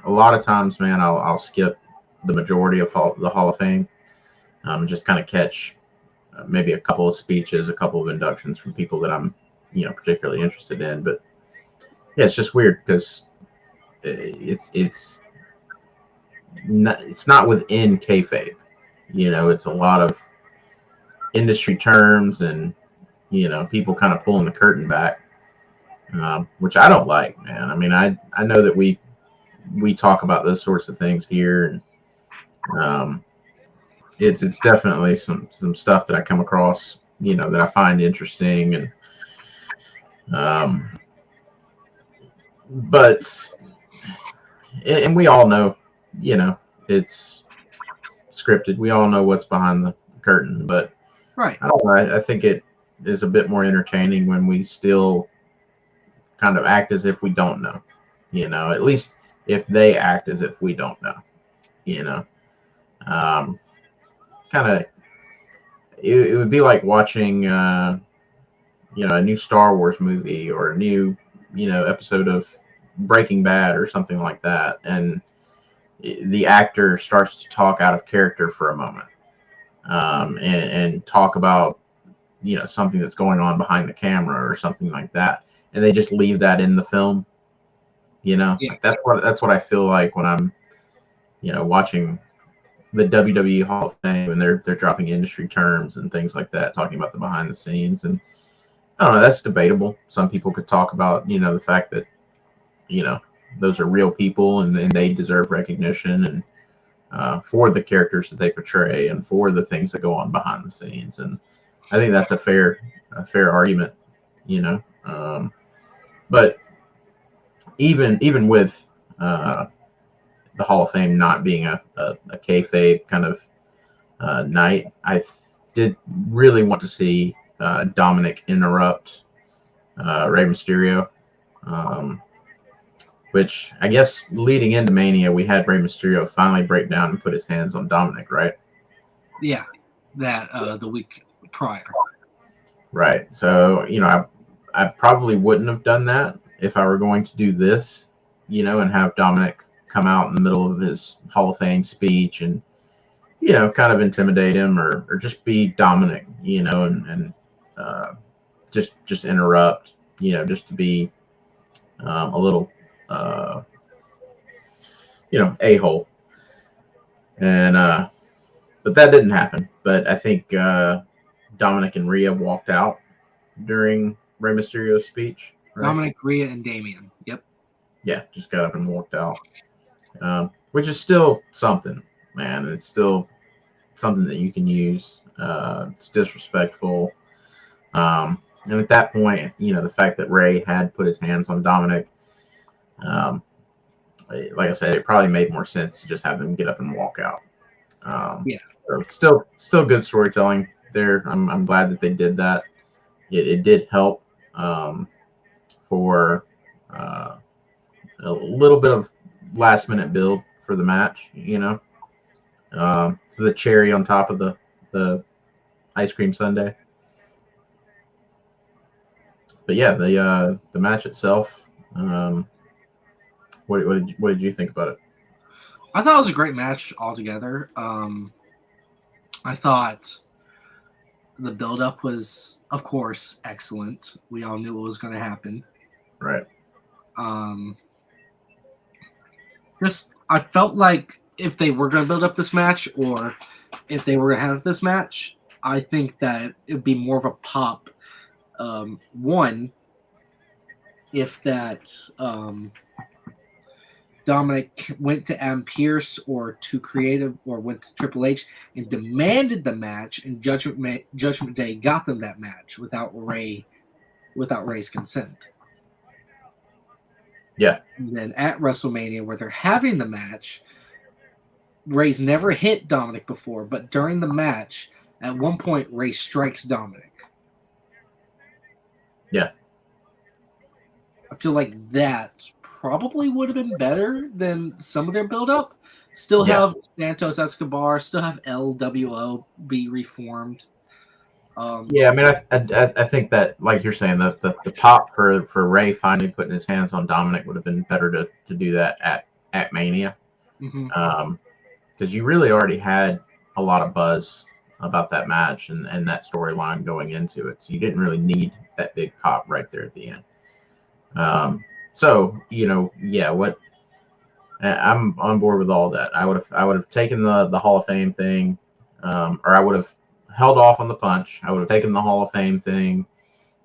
a lot of times, man, I'll skip the majority of the Hall of Fame, just kind of catch maybe a couple of speeches, a couple of inductions from people that I'm, particularly interested in. But yeah, it's just weird because it's not within kayfabe. It's a lot of industry terms and people kind of pulling the curtain back, which I don't like, man. I mean, I know that we talk about those sorts of things here, and it's definitely some stuff that I come across, that I find interesting, but we all know, it's scripted. We all know what's behind the curtain, but right. I don't know. I think it is a bit more entertaining when we still kind of act as if we don't know, at least if they act as if we don't know, kind of, it would be like watching, a new Star Wars movie or a new, episode of Breaking Bad or something like that. And the actor starts to talk out of character for a moment, and talk about, something that's going on behind the camera or something like that. And they just leave that in the film, Yeah. Like that's what I feel like when I'm, watching the WWE Hall of Fame and they're dropping industry terms and things like that, talking about the behind the scenes. And I don't know, that's debatable. Some people could talk about, the fact that, those are real people and they deserve recognition and for the characters that they portray and for the things that go on behind the scenes. And I think that's a fair argument, but even with the Hall of Fame not being a kayfabe kind of night, I did really want to see Dominic interrupt Rey Mysterio, which I guess leading into Mania, we had Rey Mysterio finally break down and put his hands on Dominic, right? Yeah, that the week prior. Right. So, I probably wouldn't have done that if I were going to do this, and have Dominic come out in the middle of his Hall of Fame speech and, kind of intimidate him or just be Dominic, and just interrupt, just to be a little, a-hole. And, but that didn't happen. But I think Dominic and Rhea walked out during Rey Mysterio's speech. Right? Dominic, Rhea, and Damian. Yep. Yeah, just got up and walked out, which is still something, man. It's still something that you can use. It's disrespectful. And at that point, the fact that Ray had put his hands on Dominic, um, like I said, it probably made more sense to just have them get up and walk out. Yeah. So still good storytelling there. I'm glad that they did that. It did help for a little bit of last minute build for the match. The cherry on top of the ice cream sundae. But yeah, the match itself. What did you think about it? I thought it was a great match altogether. I thought the build-up was, of course, excellent. We all knew what was going to happen. Right. I felt like if they were going to build up this match, or if they were going to have this match, I think that it'd be more of a pop. One, if that Dominic went to Adam Pearce or to Creative or went to Triple H and demanded the match, and Judgment Day got them that match without Ray's consent. Yeah. And then at WrestleMania, where they're having the match, Ray's never hit Dominic before, but during the match, at one point, Ray strikes Dominic. Yeah. I feel like that probably would have been better than some of their build-up. Still have Santos Escobar, still have LWO be reformed. Yeah, I mean, I think that, like you're saying, the pop for Ray finally putting his hands on Dominic would have been better to do that at Mania. Mm-hmm. Because you really already had a lot of buzz about that match and that storyline going into it. So you didn't really need that big pop right there at the end. So, what I'm on board with all that. I would have taken the Hall of Fame thing, or I would have held off on the punch. I would have taken the Hall of Fame thing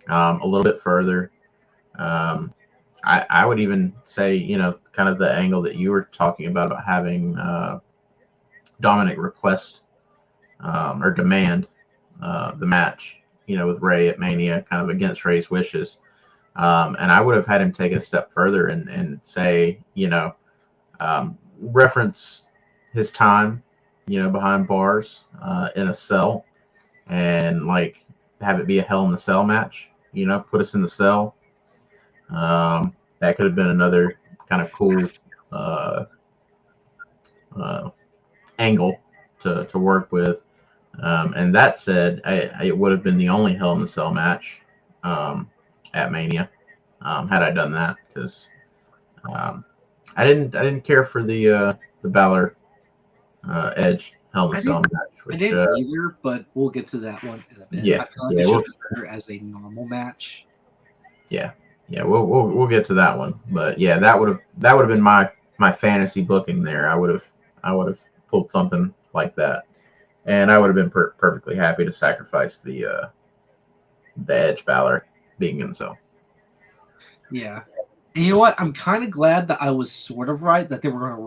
a little bit further. I would even say, kind of the angle that you were talking about having Dominic request or demand the match, with Ray at Mania, kind of against Ray's wishes. And I would have had him take it a step further and say, reference his time, behind bars in a cell, and like have it be a Hell in the Cell match. Put us in the cell. That could have been another kind of cool angle to work with. And that said, it would have been the only Hell in the Cell match at Mania had I done that, because I didn't care for the Balor Edge Hell in a Cell match. I didn't either, but we'll get to that one in a bit. Yeah, I feel like it should be better as a normal match. Yeah, we'll get to that one, but yeah, that would have been my fantasy booking there. I would have pulled something like that, and I would have been perfectly happy to sacrifice the Edge Balor being in the cell. Yeah. And you know what? I'm kind of glad that I was sort of right that they were going to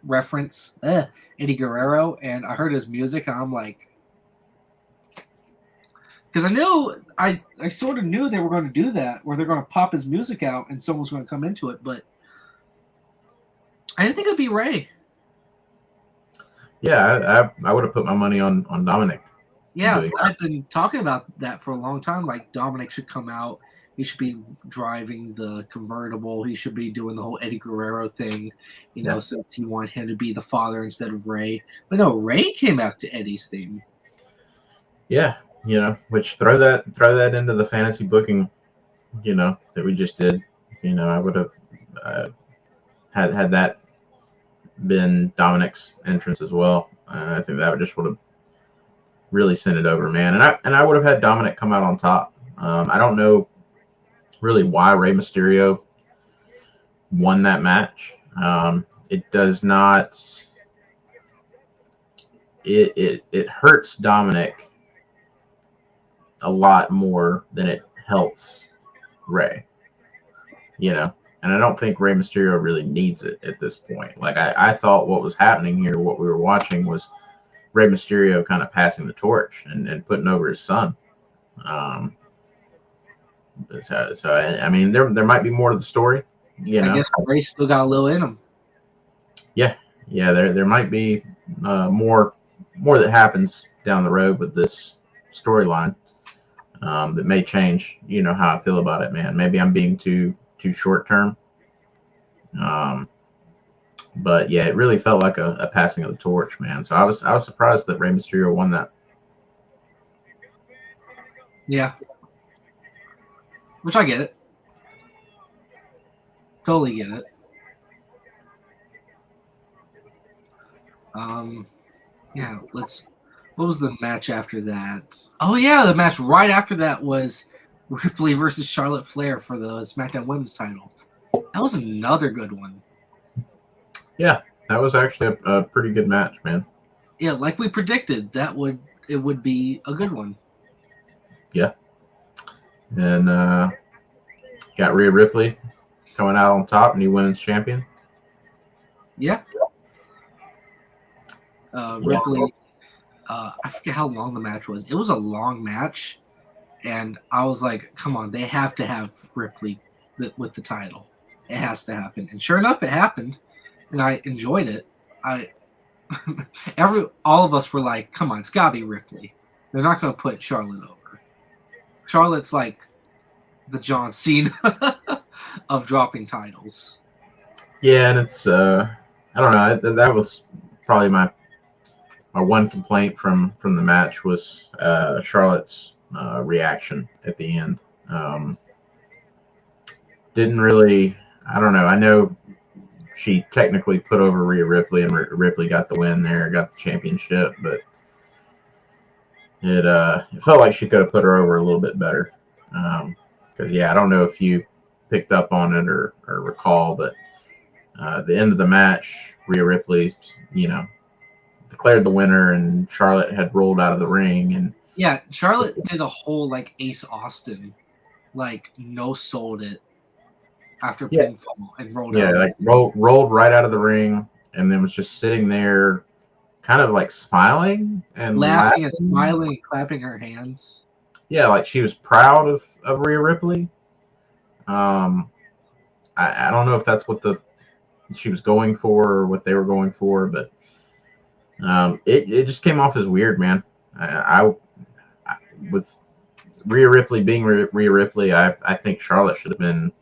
reference Eddie Guerrero, and I heard his music, and I'm like, because I sort of knew they were going to do that, where they're going to pop his music out and someone's going to come into it, but I didn't think it'd be Ray. Yeah, I would have put my money on Dominic. Yeah, I've been talking about that for a long time. Like, Dominic should come out. He should be driving the convertible. He should be doing the whole Eddie Guerrero thing, since he wanted him to be the father instead of Ray. But no, Ray came out to Eddie's theme. Yeah, which throw that into the fantasy booking, that we just did. I would have had that been Dominic's entrance as well. I think that would have really sent it over, man. And I would have had Dominic come out on top. I don't know really why Rey Mysterio won that match. It does not. It hurts Dominic a lot more than it helps Rey. And I don't think Rey Mysterio really needs it at this point. Like, I thought what was happening here, what we were watching, was Rey Mysterio kind of passing the torch and putting over his son. I mean, there might be more to the story. You know, I guess Ray still got a little in him. yeah, there might be more that happens down the road with this storyline that may change. You know how I feel about it, man. Maybe I'm being too short term. But yeah, it really felt like a passing of the torch, man. So I was surprised that Rey Mysterio won that. Yeah. Which I get it. Totally get it. Yeah, what was the match after that? Oh yeah, the match right after that was Ripley versus Charlotte Flair for the SmackDown Women's title. That was another good one. Yeah, that was actually a pretty good match, man. Yeah, like we predicted, it would be a good one. Yeah. And got Rhea Ripley coming out on top, new women's champion. Yeah. Ripley, I forget how long the match was. It was a long match, and I was like, come on, they have to have Ripley with the title. It has to happen. And sure enough, it happened, and I enjoyed it. All of us were like, come on, it's gotta be Ripley. They're not gonna put Charlotte over. Charlotte's like the John Cena of dropping titles. Yeah, and it's I don't know. That was probably my one complaint from the match was Charlotte's reaction at the end. Didn't really. I don't know. I know she technically put over Rhea Ripley, and Ripley got the win there, got the championship, but it felt like she could have put her over a little bit better. Because yeah, I don't know if you picked up on it or recall, but the end of the match, Rhea Ripley, declared the winner, and Charlotte had rolled out of the ring, and yeah, Charlotte did a whole like Ace Austin, like no sold it after pinfall and rolled out. Yeah, like rolled right out of the ring, and then was just sitting there, kind of like smiling and laughing and smiling and clapping her hands. Yeah, like she was proud of Rhea Ripley. I don't know if that's what she was going for or what they were going for, but it just came off as weird, man. I with Rhea Ripley being Rhea Ripley, I think Charlotte should have been,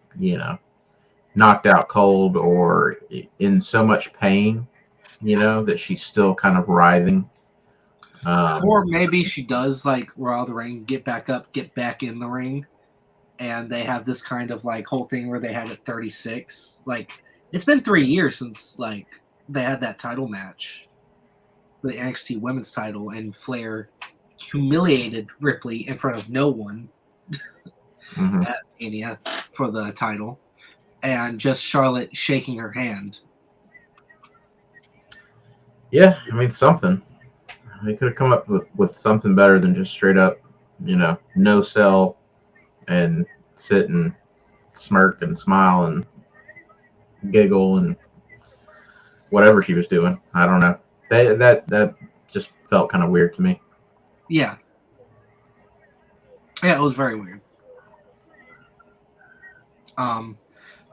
knocked out cold or in so much pain, that she's still kind of writhing. Or maybe she does like roll out of the ring, get back up, get back in the ring, and they have this kind of like whole thing where they had it 36. Like it's been 3 years since like they had that title match, the NXT Women's title, and Flair humiliated Ripley in front of no one at Mania for the title, and just Charlotte shaking her hand. Yeah, I mean something. They could have come up with something better than just straight up, no sell and sit and smirk and smile and giggle and whatever she was doing. I don't know. That just felt kind of weird to me. Yeah. Yeah, it was very weird.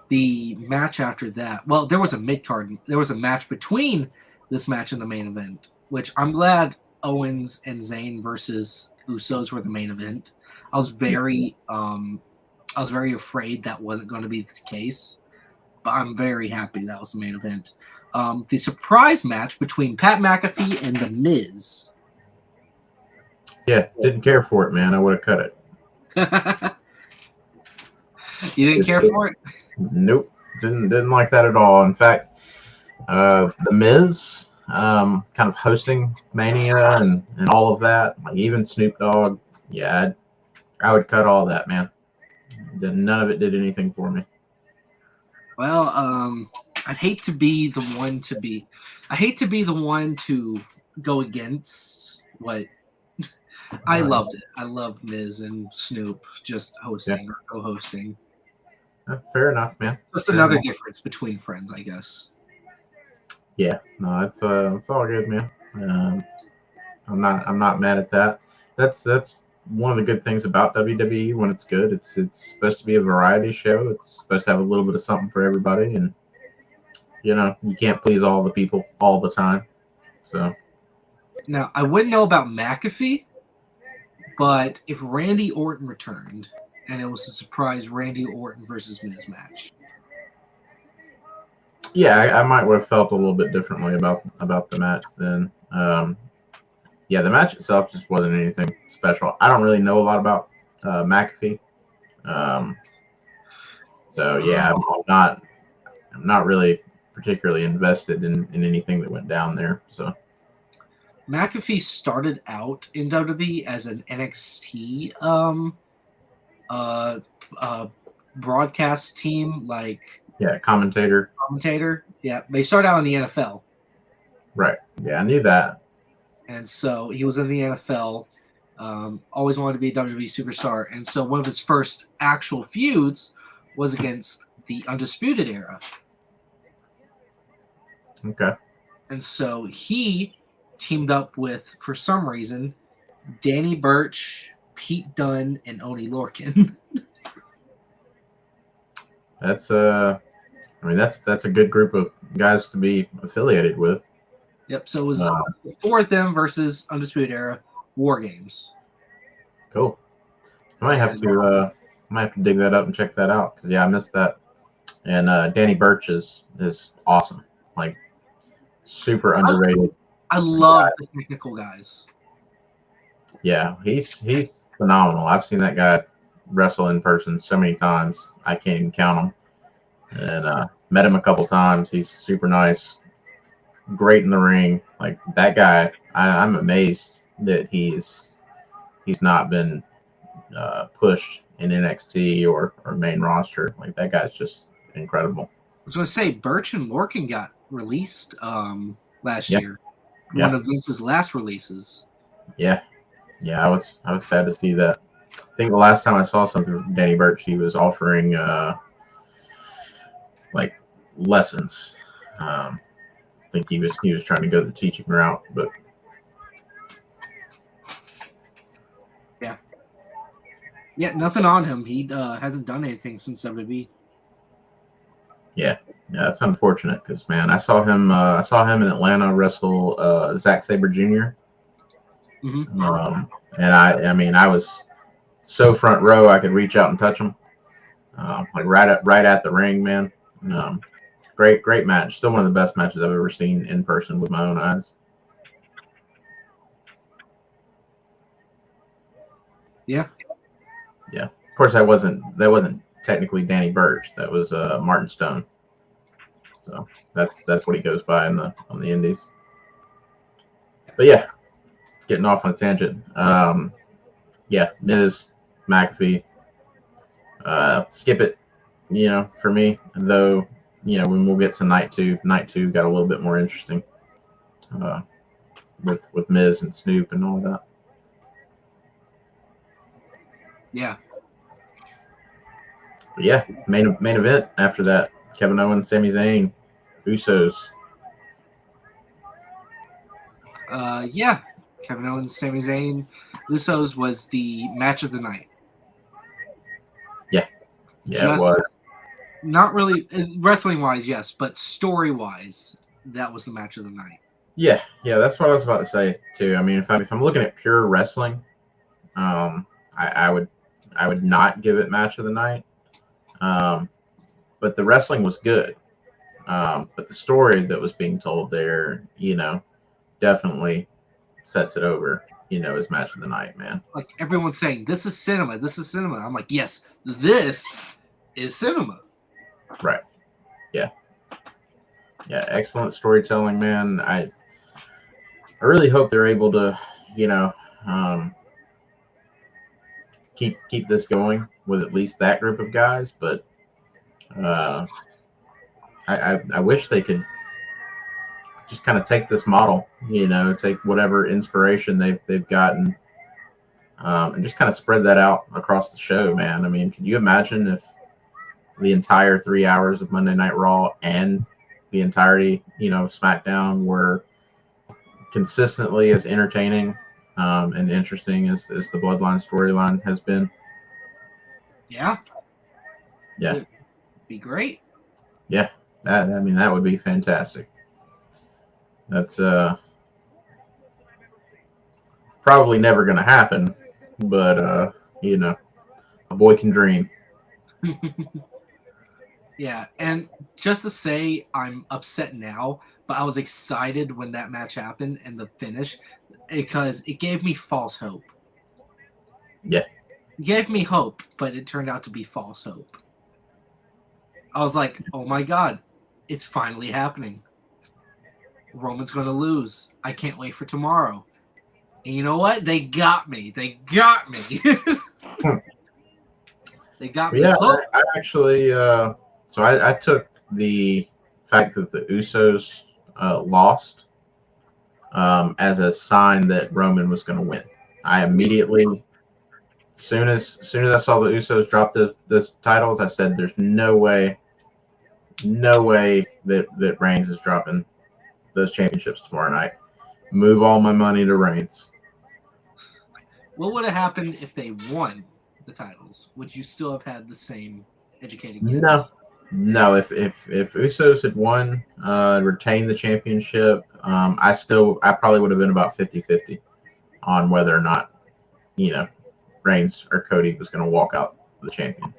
The match after that, well, there was a mid-card. There was a match between this match and the main event, which I'm glad Owens and Zayn versus Usos were the main event. I was very afraid that wasn't going to be the case, but I'm very happy that was the main event. The surprise match between Pat McAfee and The Miz. Yeah, didn't care for it, man. I would have cut it. You didn't care for it? Nope, didn't like that at all. In fact, The Miz kind of hosting Mania and all of that, like even Snoop Dogg. Yeah, I would cut all that, man. None of it did anything for me. Well, I'd hate to be the one to go against what I loved it. I loved Miz and Snoop just hosting or co-hosting. Fair enough, man. Just another difference between friends, I guess. Yeah, no, it's all good, man. I'm not mad at that. That's one of the good things about WWE when it's good. It's supposed to be a variety show. It's supposed to have a little bit of something for everybody, and you can't please all the people all the time. So Now, I wouldn't know about McAfee, but if Randy Orton returned and it was a surprise Randy Orton versus Miz match. Yeah, I might would have felt a little bit differently about the match then. Yeah, the match itself just wasn't anything special. I don't really know a lot about McAfee, so yeah, I'm not really particularly invested in anything that went down there. So McAfee started out in WWE as an NXT broadcast team, like commentator. Yeah, they started out in the NFL. Right. Yeah, I knew that. And so he was in the NFL, always wanted to be a WWE superstar. And so one of his first actual feuds was against the Undisputed Era. Okay. And so he teamed up with, for some reason, Danny Burch, Pete Dunne, and Oney Lorcan. That's that's a good group of guys to be affiliated with. Yep, so it was the four of them versus Undisputed Era War Games. Cool. I might have to dig that up and check that out because I missed that. And Danny Burch is awesome, like super underrated. I love the technical guys. Yeah, he's phenomenal. I've seen that guy wrestle in person so many times I can't even count them. And met him a couple times. He's super nice. Great in the ring. Like that guy, I'm amazed that he's not been pushed in NXT or main roster. Like that guy's just incredible. I was going to say Burch and Lorcan got released last year. One of Vince's last releases. Yeah, I was sad to see that. I think the last time I saw something from Danny Burch, he was offering like lessons. I think he was trying to go the teaching route, but yeah, nothing on him. He hasn't done anything since WWE. Yeah, that's unfortunate because man, I saw him in Atlanta wrestle Zack Sabre Jr. Mm-hmm. And I was so front row I could reach out and touch him, like right at the ring, man. Great match. Still one of the best matches I've ever seen in person with my own eyes. Yeah. Of course, that wasn't technically Danny Burch. That was Martin Stone. So that's what he goes by on the Indies. But yeah, getting off on a tangent. Miz, McAfee. Skip it. For me, though. When we'll get to night two got a little bit more interesting with Miz and Snoop and all that. Yeah. But yeah, main event after that. Kevin Owens, Sami Zayn, Usos. Kevin Owens, Sami Zayn, Usos was the match of the night. Yeah, it was. Not really wrestling wise, yes, but story wise, that was the match of the night. Yeah, that's what I was about to say too. I mean, if I'm looking at pure wrestling, I would not give it match of the night. But the wrestling was good. But the story that was being told there, definitely sets it over, as match of the night, man. Like everyone's saying, this is cinema. This is cinema. I'm like, yes, this is cinema. Right. Yeah. Excellent storytelling, man. I really hope they're able to, keep this going with at least that group of guys. But I wish they could just kind of take this model, take whatever inspiration they've gotten, and just kind of spread that out across the show, man. I mean, can you imagine if the entire 3 hours of Monday Night Raw and the entirety, SmackDown were consistently as entertaining and interesting as the Bloodline storyline has been. Yeah. Yeah. It'd be great. Yeah. That would be fantastic. That's probably never going to happen, but a boy can dream. Yeah, and just to say I'm upset now, but I was excited when that match happened and the finish because it gave me false hope. Yeah. It gave me hope, but it turned out to be false hope. I was like, oh my god, it's finally happening. Roman's going to lose. I can't wait for tomorrow. And you know what? They got me. They got me. They got me. Yeah, I actually, so I took the fact that the Usos lost as a sign that Roman was going to win. I immediately, soon as I saw the Usos drop the titles, I said, "There's no way that Reigns is dropping those championships tomorrow night. Move all my money to Reigns." What would have happened if they won the titles? Would you still have had the same educated guess? No. If Usos had won, retained the championship, I probably would have been about 50-50 on whether or not, Reigns or Cody was going to walk out the champion.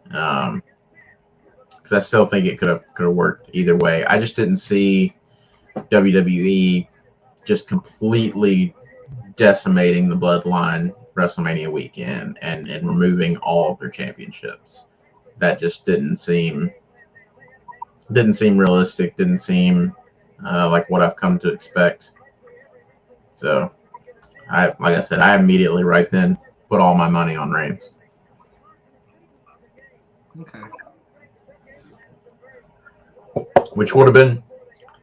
Because I still think it could have worked either way. I just didn't see WWE just completely decimating the Bloodline WrestleMania weekend and removing all of their championships. That just didn't seem realistic. Didn't seem like what I've come to expect. So, like I said, I immediately right then put all my money on Reigns. Okay. Which would have been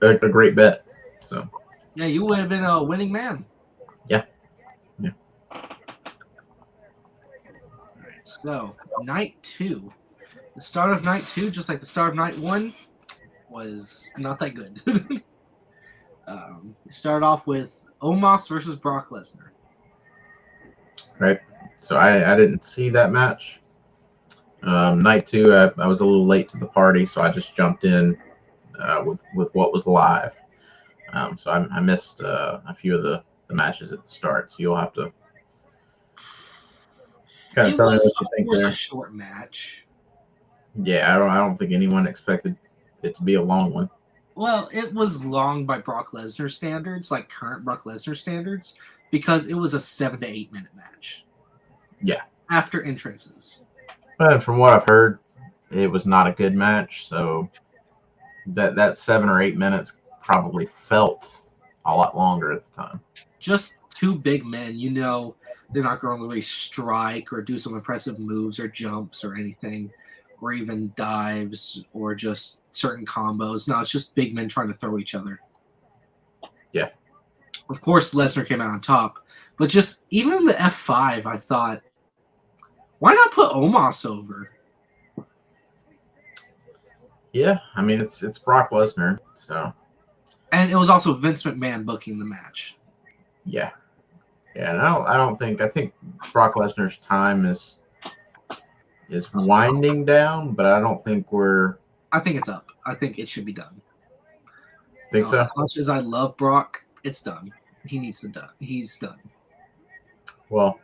a great bet. So. Yeah, you would have been a winning man. Yeah. All right, so night 2. The start of night 2, just like the start of night 1, was not that good. We started off with Omos versus Brock Lesnar. Right. So I didn't see that match. Night 2, I was a little late to the party, so I just jumped in with what was live. So I missed a few of the matches at the start. So you'll have to kind of tell me what you think there. A short match. Yeah, I don't think anyone expected it to be a long one. Well, it was long by Brock Lesnar standards, like current Brock Lesnar standards, because it was a 7 to 8 minute match. Yeah. After entrances. And from what I've heard, it was not a good match. So that 7 or 8 minutes probably felt a lot longer at the time. Just two big men, they're not going to really strike or do some impressive moves or jumps or anything, or even dives or just certain combos. No, it's just big men trying to throw each other. Yeah. Of course, Lesnar came out on top, but just even in the F5, I thought, why not put Omos over? Yeah, I mean it's Brock Lesnar, so. And it was also Vince McMahon booking the match. Yeah, and I think Brock Lesnar's time is winding down, but I don't think I think it's up. I think it should be done. Think so? As much as I love Brock, it's done. He needs to done. He's done. Well,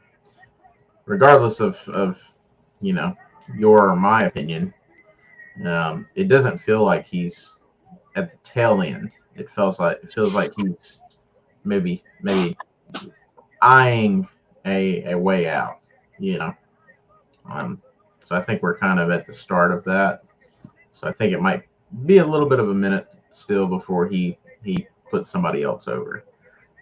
regardless of your or my opinion, it doesn't feel like he's at the tail end. It feels like he's maybe eyeing a way out. So I think we're kind of at the start of that. So I think it might be a little bit of a minute still before he puts somebody else over.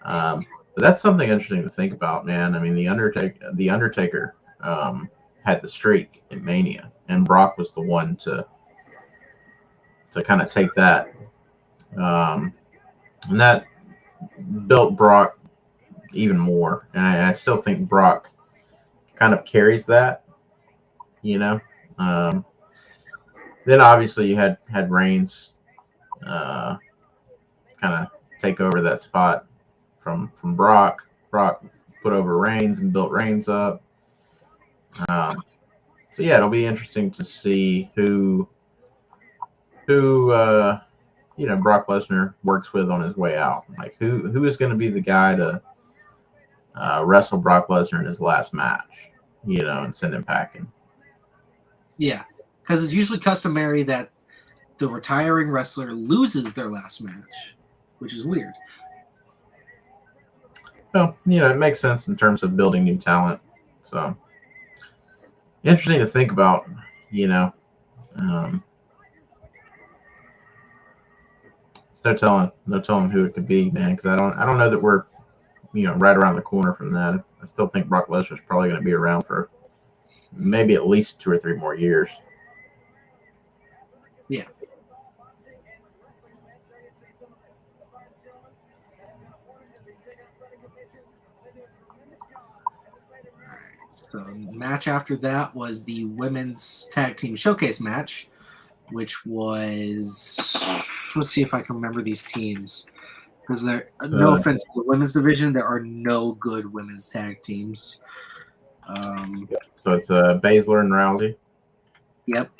But that's something interesting to think about, man. I mean, the Undertaker had the streak in Mania, and Brock was the one to kind of take that, and that built Brock even more. And I still think Brock kind of carries that, Then obviously you had Reigns kind of take over that spot from Brock. Brock put over Reigns and built Reigns up. So yeah, it'll be interesting to see who Brock Lesnar works with on his way out. Like who is going to be the guy to wrestle Brock Lesnar in his last match, and send him packing. Yeah, because it's usually customary that the retiring wrestler loses their last match, which is weird. Well, it makes sense in terms of building new talent. So interesting to think about, There's no telling who it could be, man. Because I don't know that we're, right around the corner from that. I still think Brock Lesnar is probably going to be around for maybe at least 2 or 3 more years. Yeah. So match after that was the women's tag team showcase match, which was, let's see if I can remember these teams. Because no offense to the women's division, there are no good women's tag teams. So it's Baszler and Rousey. Yep.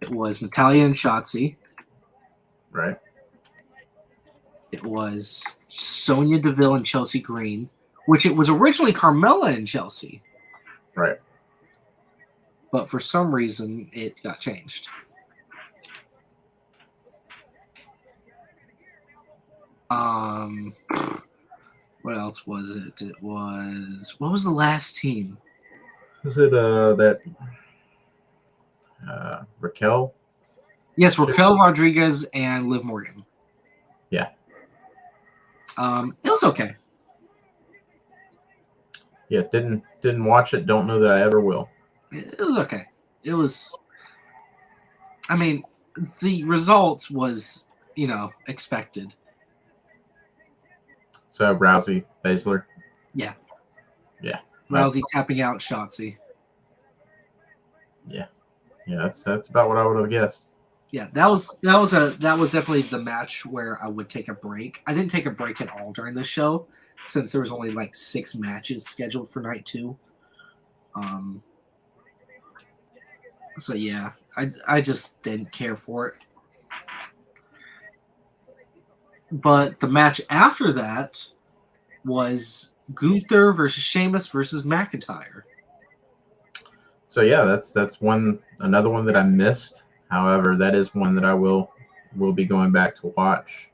It was Natalya and Shotzi. Right. It was Sonya Deville and Chelsea Green, which it was originally Carmella and Chelsea. Right. But for some reason, it got changed. What else was it? What was the last team? Was it that Raquel? Yes, Raquel Rodriguez and Liv Morgan. Yeah. It was okay. Yeah, didn't watch it. Don't know that I ever will. It was okay. It was. I mean, the results was expected. So Rousey, Baszler. Yeah. Yeah. Rousey tapping out Shotzi. Yeah. Yeah, that's about what I would have guessed. Yeah, that was definitely the match where I would take a break. I didn't take a break at all during the show, since there was only like 6 matches scheduled for night 2. So yeah, I just didn't care for it. But the match after that was Gunther versus Sheamus versus McIntyre. So yeah, that's another one that I missed. However, that is one that I will be going back to watch.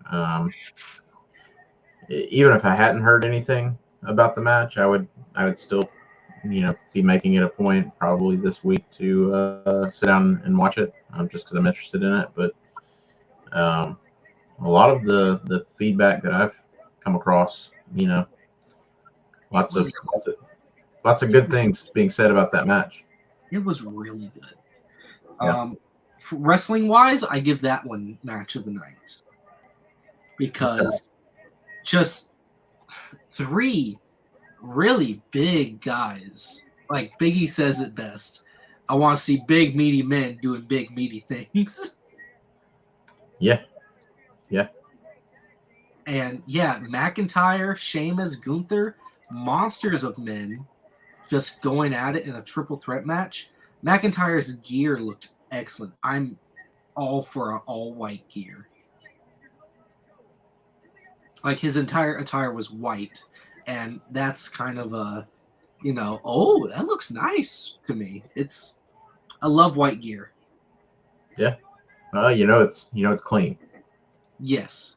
Even if I hadn't heard anything about the match, I would still, be making it a point probably this week to sit down and watch it, just because I'm interested in it. But a lot of the feedback that I've come across, lots of good things being said about that match. It was really good. Yeah. Wrestling wise, I give that one match of the night because just 3 really big guys. Like Biggie says it best. I want to see big meaty men doing big meaty things. Yeah. Yeah. And yeah, McIntyre, Sheamus, Gunther, monsters of men just going at it in a triple threat match. McIntyre's gear looked excellent. I'm all for an all-white gear. Like his entire attire was white, and that's kind of a, oh, that looks nice to me. I love white gear. Yeah. It's clean. Yes.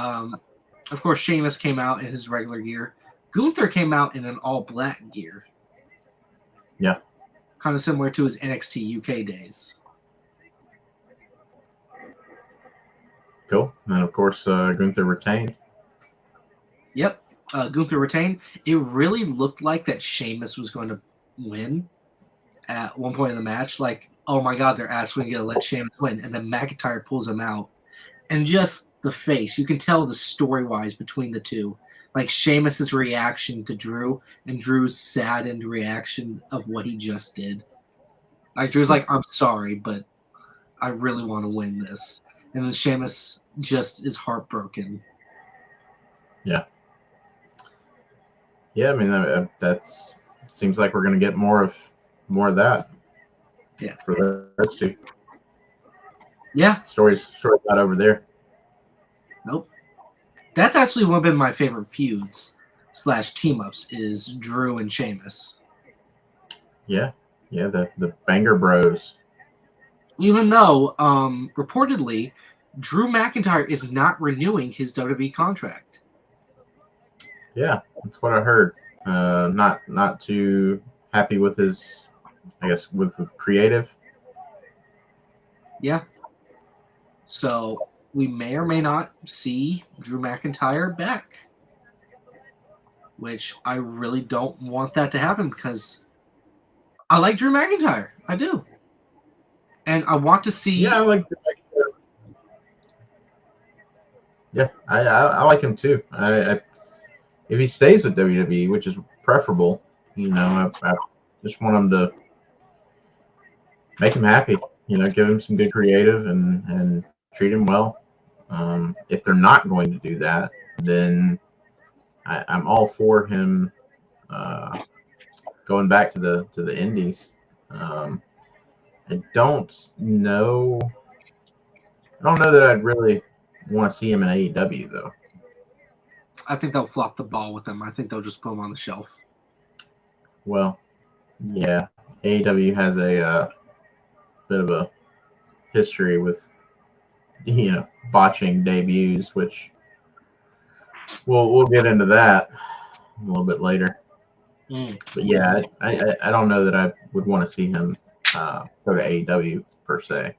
Of course, Sheamus came out in his regular gear. Gunther came out in an all-black gear. Yeah. Kind of similar to his NXT UK days. Cool. And of course, Gunther retained. Yep. Gunther retained. It really looked like that Sheamus was going to win at one point in the match. Like, oh my God, they're actually going to let Sheamus win. And then McIntyre pulls him out. And just the face. You can tell the story-wise between the two. Like Sheamus's reaction to Drew and Drew's saddened reaction of what he just did. Like Drew's like, I'm sorry, but I really want to win this. And then Sheamus just is heartbroken. Yeah. Yeah, I mean that's seems like we're gonna get more of that. Yeah. For those two. Yeah. Stories not over there. Nope. That's actually one of my favorite feuds / team ups is Drew and Sheamus. Yeah. Yeah, the Banger Bros. Even though reportedly Drew McIntyre is not renewing his WWE contract. Yeah, that's what I heard. Not too happy with his, I guess, with creative. Yeah. So we may or may not see Drew McIntyre back, which I really don't want that to happen because I like Drew McIntyre. I do. And I want to see. Yeah, I like. Yeah, I like him too. I if he stays with WWE, which is preferable, I just want him to make him happy. Give him some good creative and treat him well. If they're not going to do that, then I'm all for him going back to the Indies. I don't know. I don't know that I'd really want to see him in AEW though. I think they'll flop the ball with him. I think they'll just put him on the shelf. Well, yeah, AEW has a bit of a history with botching debuts, which we'll get into that a little bit later. But yeah, I don't know that I would want to see him go to AEW per se.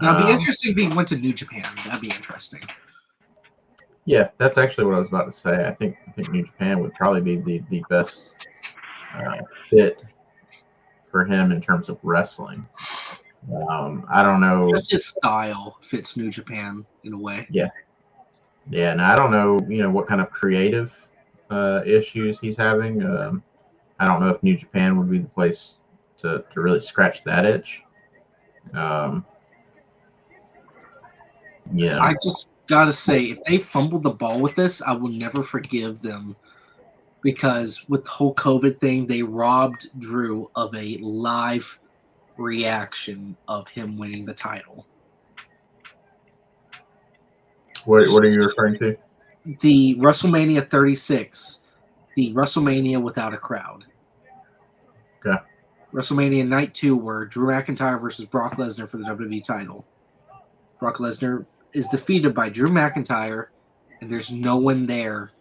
Now, it'd be interesting if he went to New Japan. That'd be interesting. Yeah, that's actually what I was about to say. I think New Japan would probably be the best fit for him in terms of wrestling. I don't know. Just his style fits New Japan in a way. Yeah. Yeah, and I don't know, what kind of creative issues he's having. I don't know if New Japan would be the place to really scratch that itch. Yeah. I just gotta say, if they fumbled the ball with this, I will never forgive them because with the whole COVID thing, they robbed Drew of a live reaction of him winning the title. What are you referring to? The WrestleMania 36, the WrestleMania without a crowd. Okay. WrestleMania Night 2, where Drew McIntyre versus Brock Lesnar for the WWE title. Brock Lesnar is defeated by Drew McIntyre, and there's no one there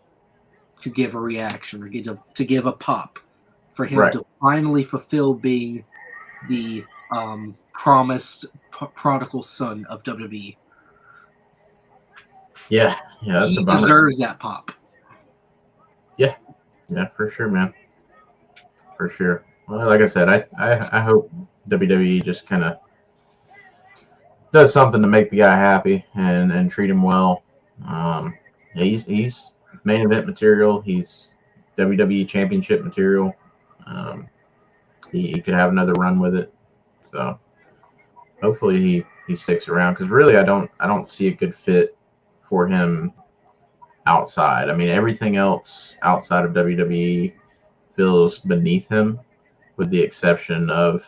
to give a reaction or to give a pop for him to finally fulfill being the promised prodigal son of WWE. Yeah, that's he a bummer. Deserves that pop. Yeah, for sure, man. For sure. Well, like I said, I hope WWE just kind of does something to make the guy happy and treat him well. He's main event material. He's WWE championship material. He could have another run with it. So hopefully he sticks around because really I don't see a good fit for him outside. I mean, everything else outside of WWE feels beneath him, with the exception of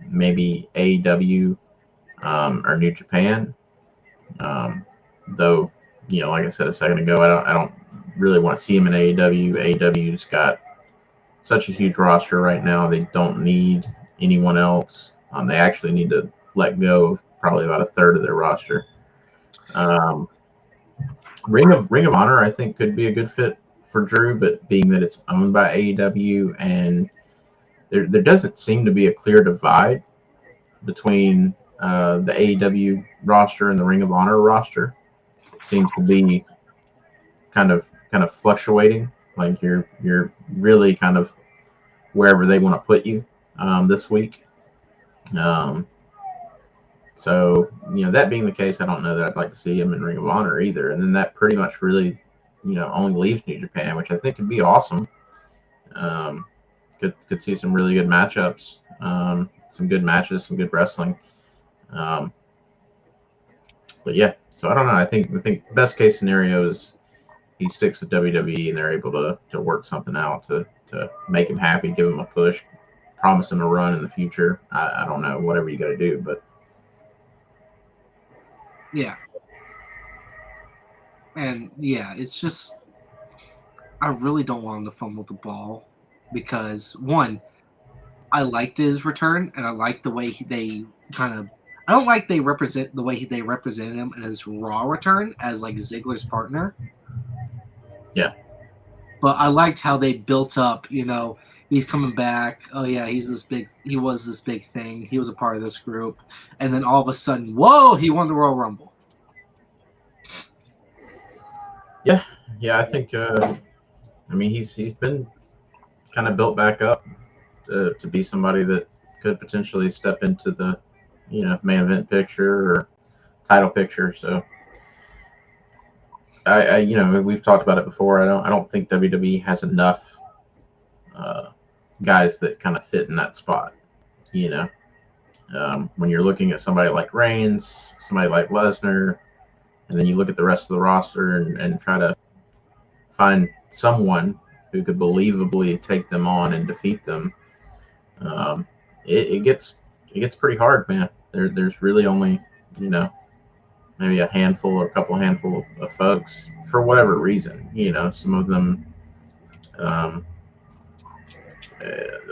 maybe AEW or New Japan. Though, like I said a second ago, I don't really want to see him in AEW. AEW's got such a huge roster right now. They don't need anyone else. They actually need to let go of probably about a third of their roster. Ring of Honor, I think, could be a good fit for Drew, but being that it's owned by AEW and there doesn't seem to be a clear divide between the AEW roster and the Ring of Honor roster. It seems to be kind of fluctuating. Like you're really kind of wherever they want to put you this week. So, that being the case, I don't know that I'd like to see him in Ring of Honor either. And then that pretty much really, only leaves New Japan, which I think could be awesome. Could see some really good matchups, some good matches, some good wrestling. yeah, so I don't know. I think best case scenario is he sticks with WWE and they're able to work something out to make him happy, give him a push, promise him a run in the future. I don't know, whatever you got to do, but Yeah. And yeah, it's just I really don't want him to fumble the ball because one, I liked his return and I like the way they kind of. I don't like they represent the way they represented him in his Raw return as like Ziggler's partner. yeah, But I liked how they built up. He's coming back. Oh yeah, he's this big. He was this big thing. He was a part of this group, and then all of a sudden, whoa, he won the Royal Rumble. yeah. I think. I mean, he's been kind of built back up to be somebody that could potentially step into the main event picture or title picture. So I we've talked about it before. I don't think WWE has enough guys that kind of fit in that spot. When you're looking at somebody like Reigns, somebody like Lesnar, and then you look at the rest of the roster and try to find someone who could believably take them on and defeat them, it gets pretty hard, man. There's really only maybe a handful or a couple handful of folks for whatever reason. Some of them, a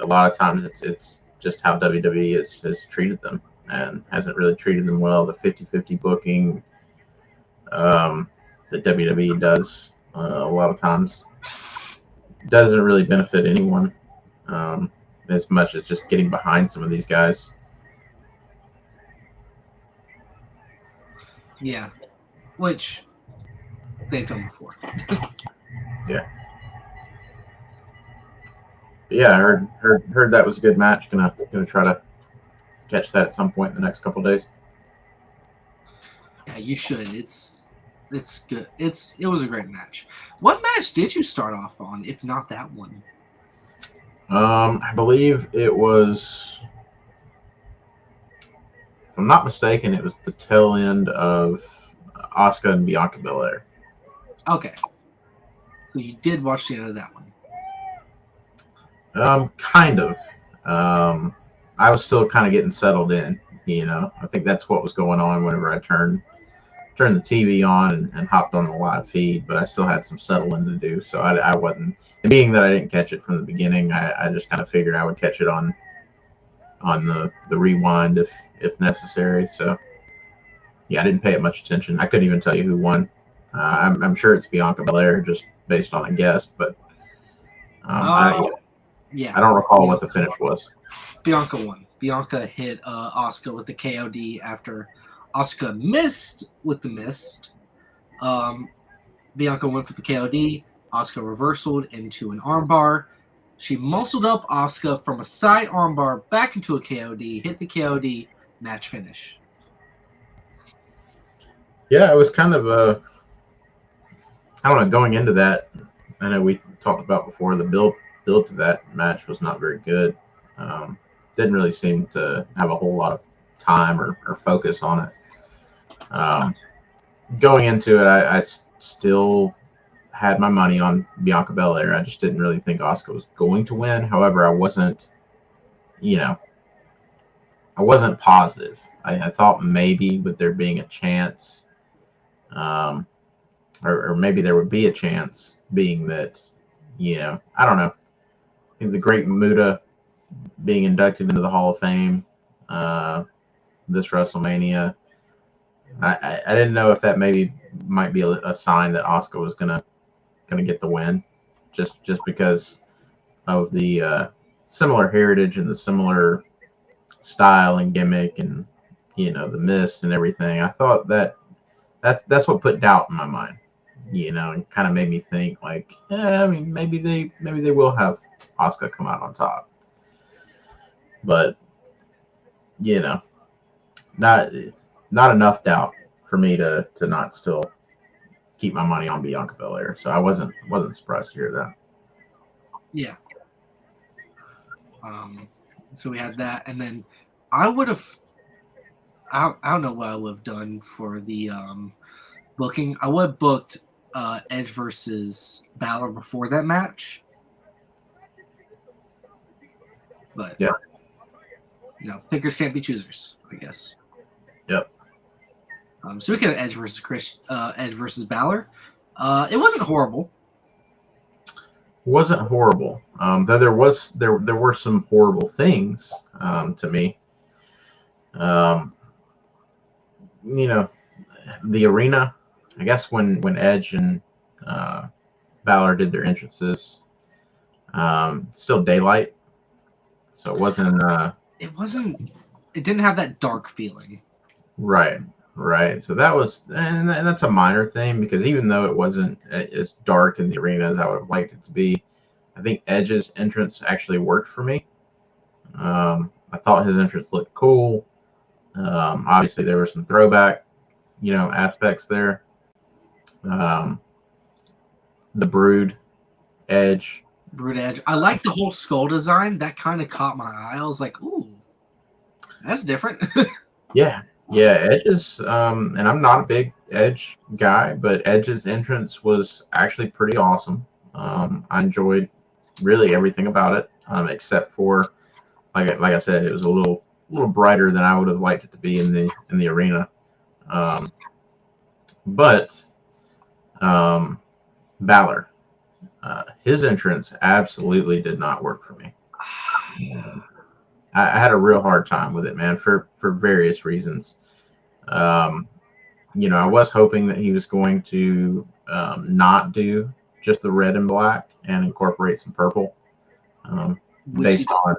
lot of times it's just how WWE has treated them and hasn't really treated them well. The 50-50 booking that WWE does a lot of times doesn't really benefit anyone as much as just getting behind some of these guys. Yeah, which they've done before. Yeah. Yeah, I heard that was a good match. Gonna try to catch that at some point in the next couple of days. Yeah, you should. It's good. It was a great match. What match did you start off on, if not that one? I believe it was, if I'm not mistaken, it was the tail end of Asuka and Bianca Belair. Okay, so you did watch the end of that one. Kind of. I was still kind of getting settled in. I think that's what was going on whenever I turned the TV on and hopped on the live feed, but I still had some settling to do. So I wasn't, and being that I didn't catch it from the beginning, I just kind of figured I would catch it on the rewind if necessary. So yeah, I didn't pay it much attention. I couldn't even tell you who won. I'm sure it's Bianca Belair, just based on a guess, but yeah, I don't recall what the finish was. Bianca won. Bianca hit Asuka with the KOD after Asuka missed with the mist. Bianca went for the KOD. Asuka reversaled into an armbar. She muscled up Asuka from a side armbar back into a KOD, hit the KOD, match finish. Yeah, it was kind of I don't know, going into that, I know we talked about before, the build to that match was not very good. Didn't really seem to have a whole lot of time or focus on it. Going into it, I still had my money on Bianca Belair. I just didn't really think Asuka was going to win. However, I wasn't positive. I thought maybe with there being a chance, or maybe there would be a chance, being that, I don't know, I think the Great Muta being inducted into the Hall of Fame this WrestleMania, I didn't know if that might be a sign that Asuka was gonna get the win, just because of the similar heritage and the similar style and gimmick and the mist and everything. I thought that's what put doubt in my mind, and kind of made me think like, I mean, maybe they will have Asuka come out on top, but not enough doubt for me to not still keep my money on Bianca Belair. So I wasn't surprised to hear that. Yeah. So we had that, and then I I don't know what I would have done for the booking. I would have booked Edge versus Balor before that match, but Yeah. Pickers can't be choosers, I guess. Yep. So we get Edge versus Balor. It wasn't horrible. Wasn't horrible. Though there were some horrible things to me. The arena. I guess when Edge and Balor did their entrances, still daylight, so it wasn't. It wasn't. It didn't have that dark feeling. Right. So that's a minor thing, because even though it wasn't as dark in the arena as I would have liked it to be, I think Edge's entrance actually worked for me. I thought his entrance looked cool. Obviously, there were some throwback, aspects there. The Brood Edge. I like the whole skull design. That kind of caught my eye. I was like, ooh, that's different. Yeah, Edge's, and I'm not a big Edge guy, but Edge's entrance was actually pretty awesome. I enjoyed really everything about it, except for, like I said, it was a little brighter than I would have liked it to be in the arena. But Balor, his entrance absolutely did not work for me. I had a real hard time with it, man, for various reasons. I was hoping that he was going to not do just the red and black and incorporate some purple, based on,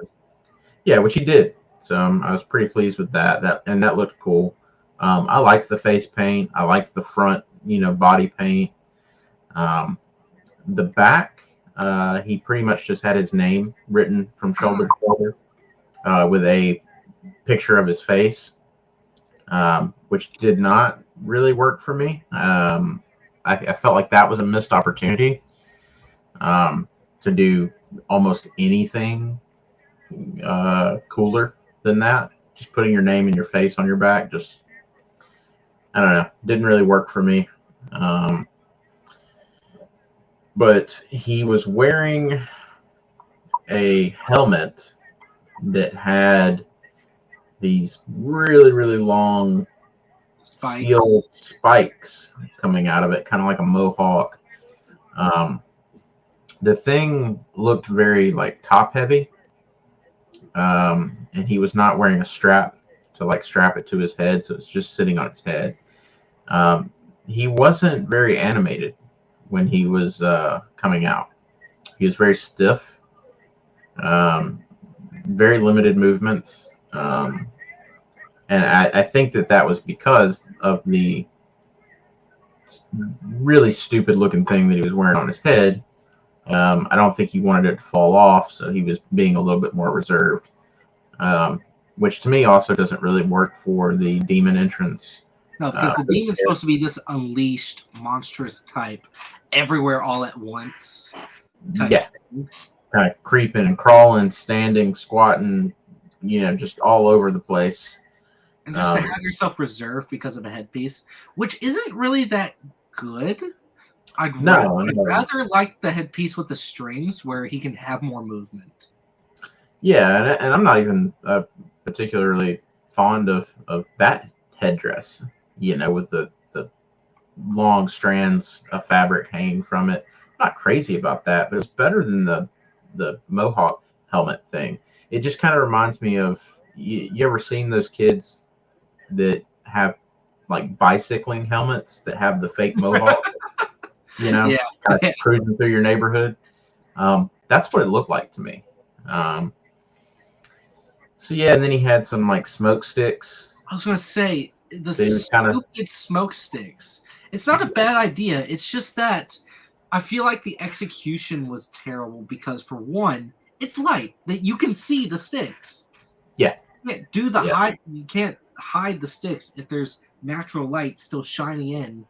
which he did. So I was pretty pleased with that. That looked cool. I liked the face paint. I liked the front, body paint. The back, he pretty much just had his name written from shoulder to shoulder, with a picture of his face, which did not really work for me. I felt like that was a missed opportunity to do almost anything cooler than that. Just putting your name and your face on your back, just, I don't know, didn't really work for me. But he was wearing a helmet that had these really, really long steel spikes coming out of it, kind of like a mohawk. The thing looked very top heavy, and he was not wearing a strap to strap it to his head, so it's just sitting on his head. He wasn't very animated when he was coming out. He was very stiff, very limited movements, and I think that was because of the really stupid looking thing that he was wearing on his head. I don't think he wanted it to fall off, so he was being a little bit more reserved, which to me also doesn't really work for the demon entrance. No, because the demon's supposed to be this unleashed, monstrous type, everywhere all at once. Kind of creeping and crawling, standing, squatting, just all over the place. And just to have yourself reserved because of a headpiece, which isn't really that good. I'd rather like the headpiece with the strings where he can have more movement. Yeah, and I'm not even particularly fond of that headdress, with the long strands of fabric hanging from it. I'm not crazy about that, but it's better than the mohawk helmet thing. It just kind of reminds me of, you ever seen those kids that have bicycling helmets that have the fake mohawk? Kind of cruising through your neighborhood. That's what it looked like to me. So yeah, and then he had some smoke sticks. I was gonna say the stupid smoke sticks. It's not a bad idea. It's just that I feel like the execution was terrible because, for one, it's light that you can see the sticks. Yeah. You can't hide the sticks if there's natural light still shining in,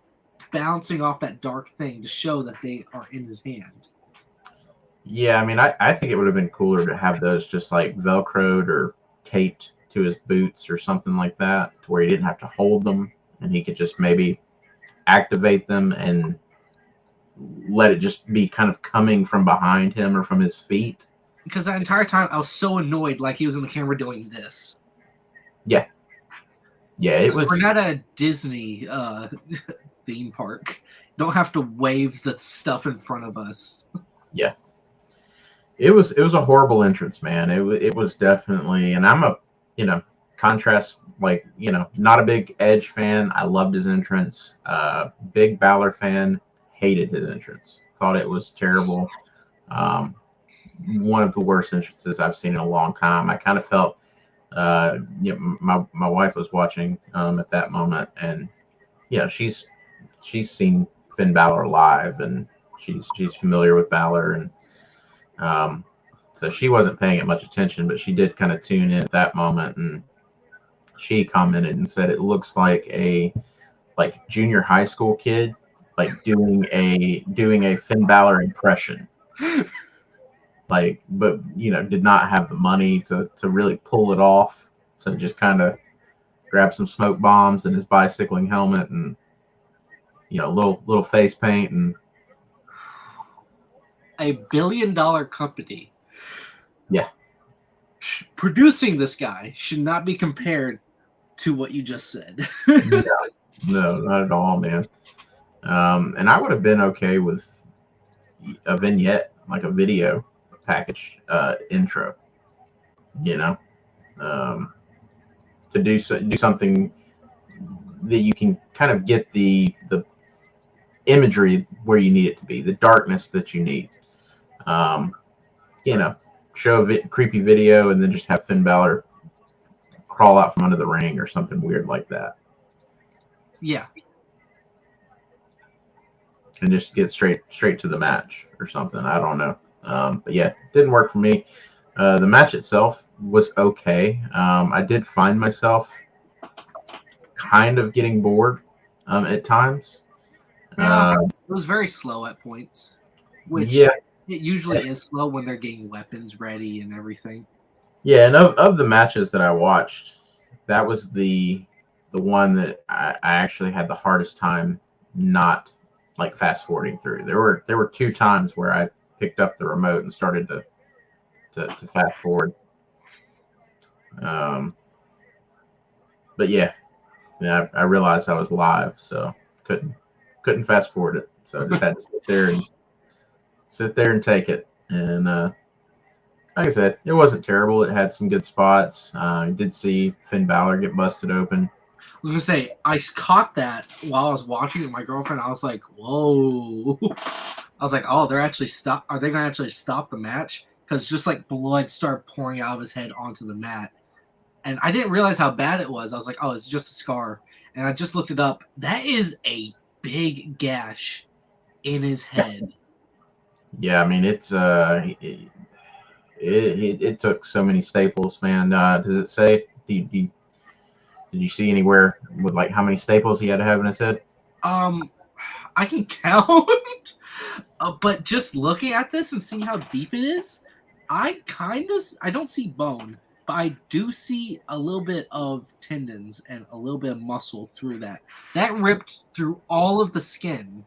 bouncing off that dark thing to show that they are in his hand. Yeah, I mean, I think it would have been cooler to have those just Velcroed or taped to his boots or something like that, to where he didn't have to hold them, and he could just maybe activate them and let it just be kind of coming from behind him or from his feet. Because that entire time I was so annoyed, like he was in the camera doing this. Yeah, it was. We're not a Disney theme park. Don't have to wave the stuff in front of us. Yeah, it was a horrible entrance, man. It was definitely, and I'm a contrast, like, not a big Edge fan. I loved his entrance. Big Balor fan, hated his entrance. Thought it was terrible. One of the worst entrances I've seen in a long time. I kind of felt, my wife was watching at that moment, and she's seen Finn Balor live, and she's familiar with Balor, and so she wasn't paying it much attention, but she did kind of tune in at that moment, and she commented and said it looks like a junior high school kid doing a Finn Balor impression. But did not have the money to really pull it off. So just kind of grabbed some smoke bombs and his bicycling helmet and little face paint, and $1 billion company. Yeah. Producing this guy should not be compared to what you just said. No, not at all, man. And I would have been okay with a vignette, like a video package intro, to do something that you can kind of get the imagery where you need it to be, the darkness that you need. Show a creepy video and then just have Finn Balor crawl out from under the ring or something weird like that. Yeah. And just get straight to the match or something. I don't know. But yeah, didn't work for me. The match itself was okay. I did find myself kind of getting bored at times. It was very slow at points, which it usually is slow when they're getting weapons ready and everything. Yeah, and of the matches that I watched, that was the one that I actually had the hardest time not fast forwarding through. There were 2 times where I picked up the remote and started to fast forward. But yeah, I realized I was live, so couldn't fast forward it. So I just had to sit there and take it. And like I said, it wasn't terrible. It had some good spots. I did see Finn Balor get busted open. I was gonna say, I caught that while I was watching it with my girlfriend. I was like, "Whoa!" I was like, "Oh, they're actually stop. Are they gonna actually stop the match?" Because just blood started pouring out of his head onto the mat, and I didn't realize how bad it was. I was like, "Oh, it's just a scar," and I just looked it up. That is a big gash in his head. Yeah, I mean it's it took so many staples, man. Does it say? Did you see anywhere with how many staples he had to have in his head? I can count, but just looking at this and seeing how deep it is, I don't see bone, but I do see a little bit of tendons and a little bit of muscle through that. That ripped through all of the skin.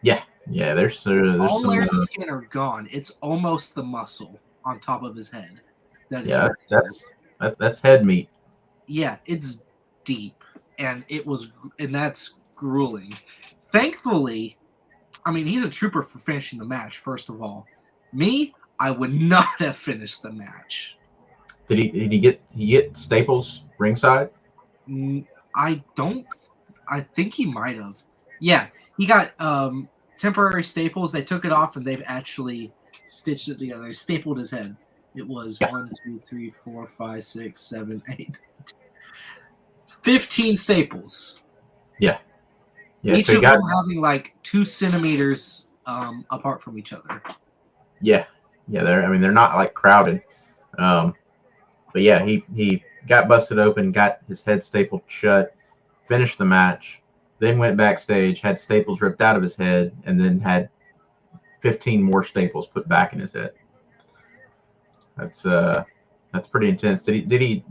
Yeah, there's all some, layers of skin are gone. It's almost the muscle on top of his head. That's head meat. Yeah, it's deep, and that's grueling. Thankfully, I mean, he's a trooper for finishing the match. First of all, me, I would not have finished the match. Did he get staples ringside? I think he might have. Yeah, he got temporary staples. They took it off, and they've actually stitched it together. They stapled his head. It was 1, 2, 3, 4, 5, 6, 7, 8, 15 staples. Yeah. Each of them having 2 centimeters apart from each other. Yeah. They're not crowded. But yeah, he got busted open, got his head stapled shut, finished the match, then went backstage, had staples ripped out of his head, and then had 15 more staples put back in his head. That's pretty intense. Did he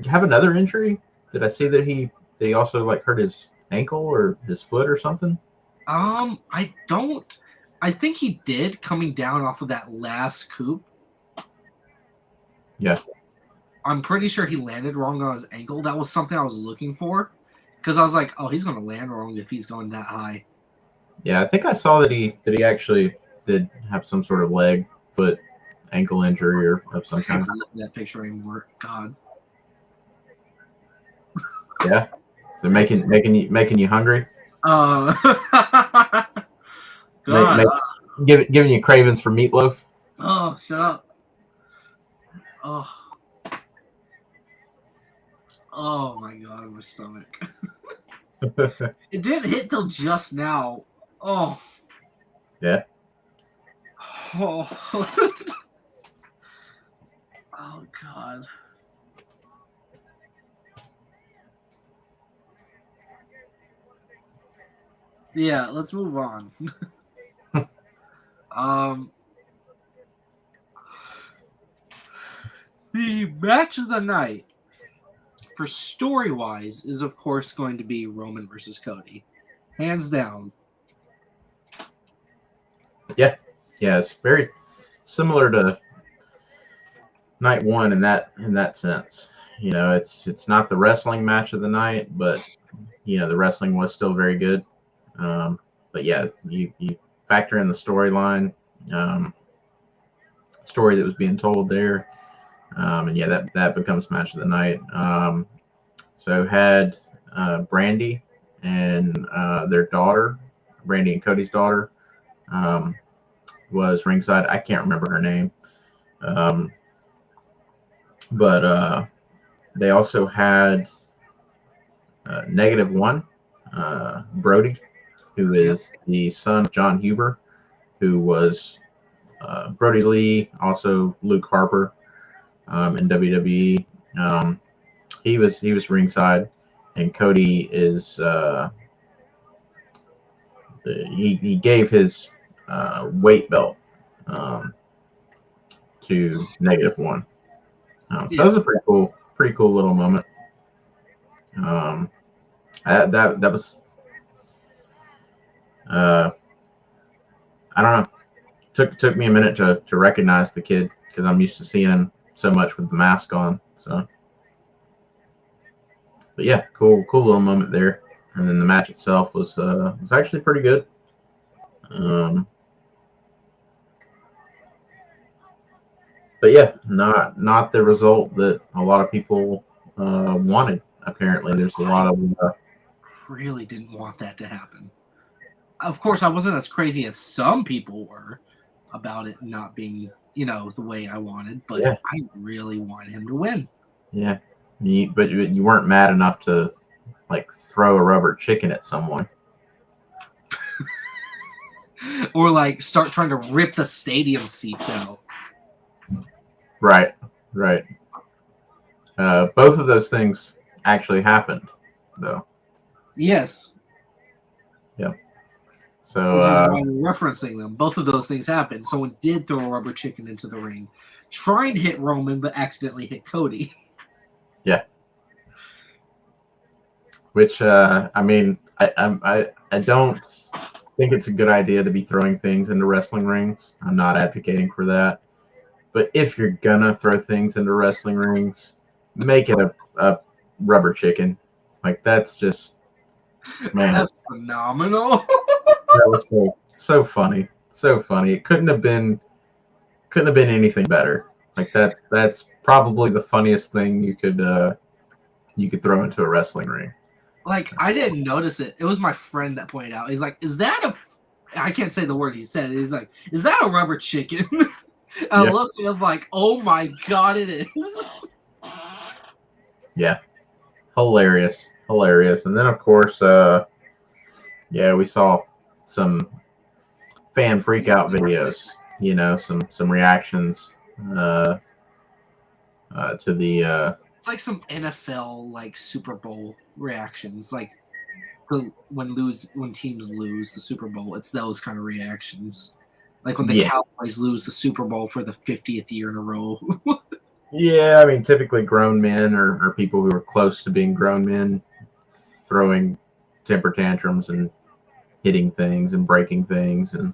have another injury? Did I see that he also like hurt his ankle or his foot or something? I don't. I think he did coming down off of that last coup. Yeah. I'm pretty sure he landed wrong on his ankle. That was something I was looking for because I was like, oh, he's going to land wrong if he's going that high. Yeah, I think I saw that he actually did have some sort of leg, foot, ankle injury or of some I can't kind. look at that picture anymore. God. Yeah. So making you hungry? God. Giving you cravings for meatloaf? Oh, shut up. Oh my God, my stomach. It didn't hit till just now. Oh. Yeah. Oh. Oh God. Yeah, let's move on. The match of the night for story-wise is of course going to be Roman versus Cody. Hands down. Yeah. Yeah, it's very similar to night one in that sense. You know, it's not the wrestling match of the night, but you know, the wrestling was still very good. But yeah, you factor in the storyline, story that was being told there, and yeah, that becomes match of the night. So had Brandy and their daughter, Brandy and Cody's daughter, was ringside. I can't remember her name, but they also had -1, Brody, who is the son of John Huber, who was Brody Lee, also Luke Harper in WWE. He was ringside, and Cody is he gave his weight belt to -1. So that was a pretty cool little moment. That was I don't know. Took me a minute to recognize the kid because I'm used to seeing him so much with the mask on. So, but yeah, cool little moment there. And then the match itself was actually pretty good. But yeah, not the result that a lot of people wanted. Apparently, there's a lot of really didn't want that to happen. Of course, I wasn't as crazy as some people were about it not being, the way I wanted, but yeah. I really wanted him to win. Yeah, but you weren't mad enough to like throw a rubber chicken at someone. Or like start trying to rip the stadium seats out. Right. Both of those things actually happened, though. Yes. Yep. So which is why we're referencing them. Both of those things happened. Someone did throw a rubber chicken into the ring, trying to hit Roman, but accidentally hit Cody. Yeah. Which I mean, I don't think it's a good idea to be throwing things into wrestling rings. I'm not advocating for that. But if you're gonna throw things into wrestling rings, make it a rubber chicken. Like that's just man. That's phenomenal. That was so funny. So funny. It couldn't have been anything better. Like that's probably the funniest thing you could throw into a wrestling ring. Like I didn't notice it. It was my friend that pointed out. He's like, "Is that a?" I can't say the word he said. He's like, "Is that a rubber chicken?" I looked at him like, "Oh my God, it is!" Yeah, hilarious. And then of course, we saw some fan freak out videos. Some reactions to the. It's like some NFL like Super Bowl reactions, like when teams lose the Super Bowl. It's those kind of reactions, like when the Cowboys lose the Super Bowl for the 50th year in a row. Yeah, I mean, typically grown men or people who are close to being grown men throwing temper tantrums and hitting things and breaking things, and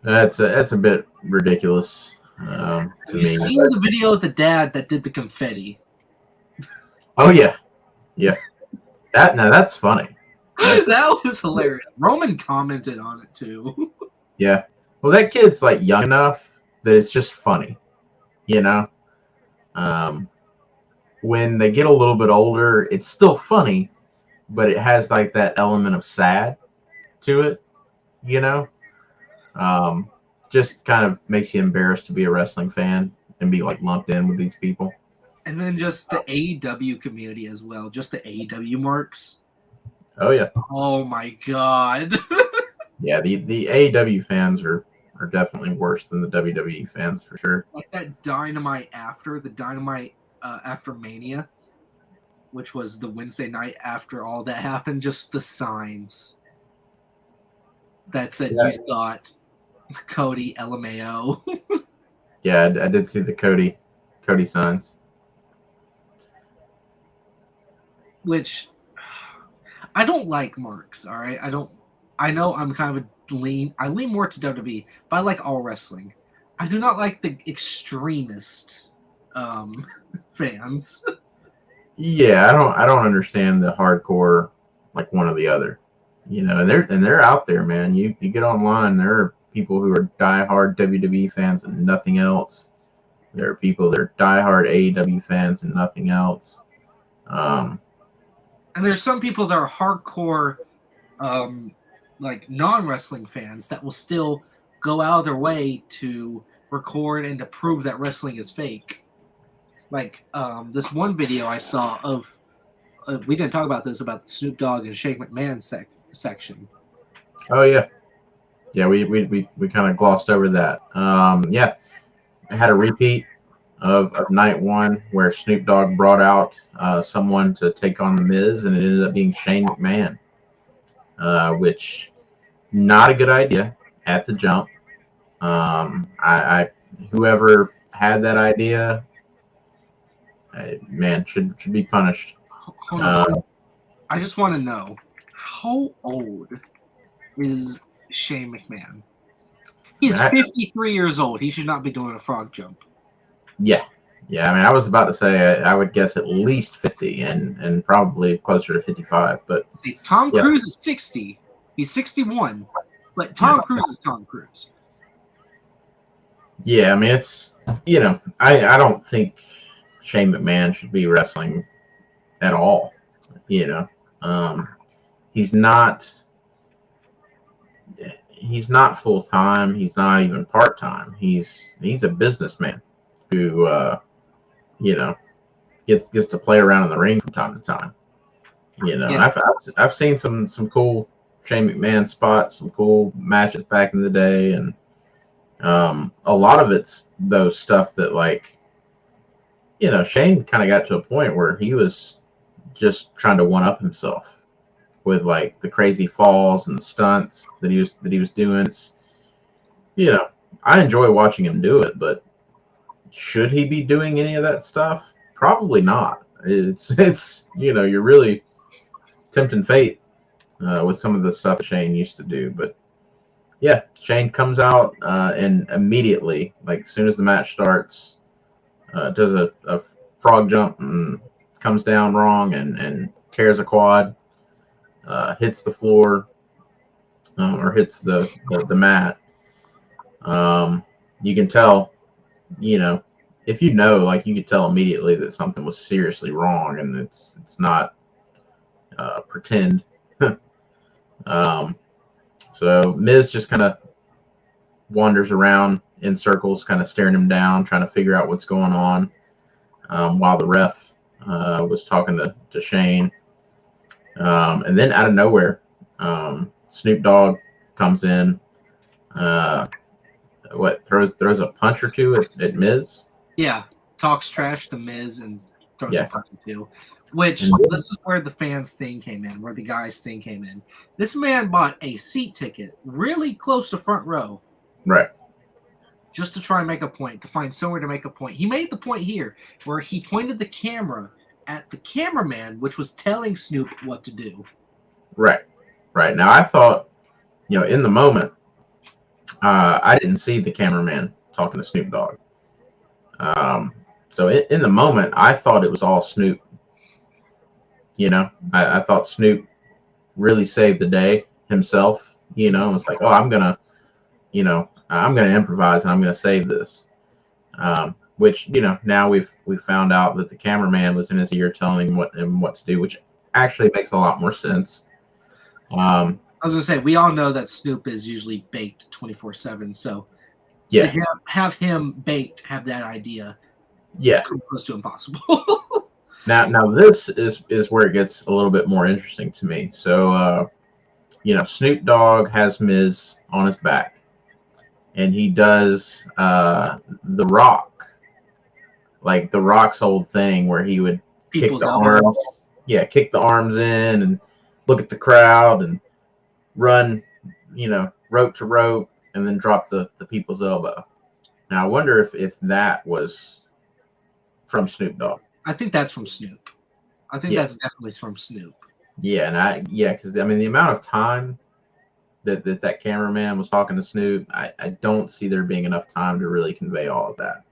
that's a bit ridiculous Have to you me. seen But the video of the dad that did the confetti? oh yeah, yeah, that's funny. That was hilarious. Roman commented on it too. Yeah, well, that kid's like young enough that it's just funny, you know. Um, when they get a little bit older, it's still funny, but it has like that element of sad to it, you know. Um, just kind of makes you embarrassed to be a wrestling fan and be like lumped in with these people. And then just the AEW community as well, just the AEW marks. Oh yeah, Oh my god. yeah. The AEW fans are definitely worse than the WWE fans for sure. Like that Dynamite after Mania, which was the Wednesday night after all that happened, just the signs that said Yeah, you thought Cody LMAO. yeah. I did see the Cody signs. Which I don't like marks, all right? I know I'm kind of I lean more to WWE, but I like all wrestling. I do not like the extremist fans. Yeah, I don't understand the hardcore like one or the other. You know, and they're out there, man. You get online, there are people who are diehard WWE fans and nothing else. There are people that are diehard AEW fans and nothing else. Um, And there's some people that are hardcore like non-wrestling fans that will still go out of their way to record and to prove that wrestling is fake. Like this one video I saw of we didn't talk about this about the Snoop Dogg and Shane McMahon section. oh yeah, yeah. We kind of glossed over that. Yeah, I had a repeat of night one where Snoop Dogg brought out someone to take on the Miz, and it ended up being Shane McMahon, which not a good idea at the jump. I whoever had that idea, man, should be punished. Hold on. I just want to know how old is Shane McMahon? He is 53 years old. He should not be doing a frog jump. Yeah, yeah. I mean, I was about to say I would guess at least 50 and probably closer to 55. But See, Tom yeah. Cruise is 60. He's 61, but Tom Cruise is Tom Cruise. Yeah, I mean, it's I don't think Shane McMahon should be wrestling at all. He's not full time. He's not even part time. He's a businessman who gets to play around in the ring from time to time. Yeah. I've seen some cool Shane McMahon spots, some cool matches back in the day, and a lot of it's those stuff that Shane kind of got to a point where he was just trying to one up himself with like the crazy falls and stunts that he was doing. It's, I enjoy watching him do it, but should he be doing any of that stuff? Probably not. It's you're really tempting fate with some of the stuff Shane used to do. But yeah, Shane comes out and immediately, like as soon as the match starts, does a frog jump and comes down wrong and tears a quad, hits the floor or hits the mat. You can tell, if like you could tell immediately that something was seriously wrong, and it's not pretend. So Miz just kind of wanders around in circles, kind of staring him down, trying to figure out what's going on, while the ref was talking to Shane. And then out of nowhere, Snoop Dogg comes in, throws a punch or two at Miz. Yeah, talks trash to Miz and throws Yeah. a punch or two. Which, this is where the fans thing came in, where the guys thing came in. This man bought a seat ticket really close to front row. Right. just to try and make a point, to find somewhere to make a point. He made the point here where he pointed the camera at the cameraman, which was telling Snoop what to do. Right. Now, I thought, in the moment, I didn't see the cameraman talking to Snoop Dogg. So in the moment, I thought it was all Snoop. I thought Snoop really saved the day himself. It was like, oh, I'm gonna improvise and I'm gonna save this. Which now we've found out that the cameraman was in his ear telling him what to do, which actually makes a lot more sense. I was gonna say, we all know that Snoop is usually baked 24/7, so yeah, to have him baked, have that idea, yeah. close to impossible. Now this is where it gets a little bit more interesting to me. So Snoop Dogg has Miz on his back, and he does the Rock. Like the Rock's old thing where he would kick the arms in and look at the crowd and run, rope to rope and then drop the people's elbow. Now I wonder if that was from Snoop Dogg. I think that's from Snoop. I think that's definitely from Snoop. Yeah, because the amount of time that cameraman was talking to Snoop, I don't see there being enough time to really convey all of that.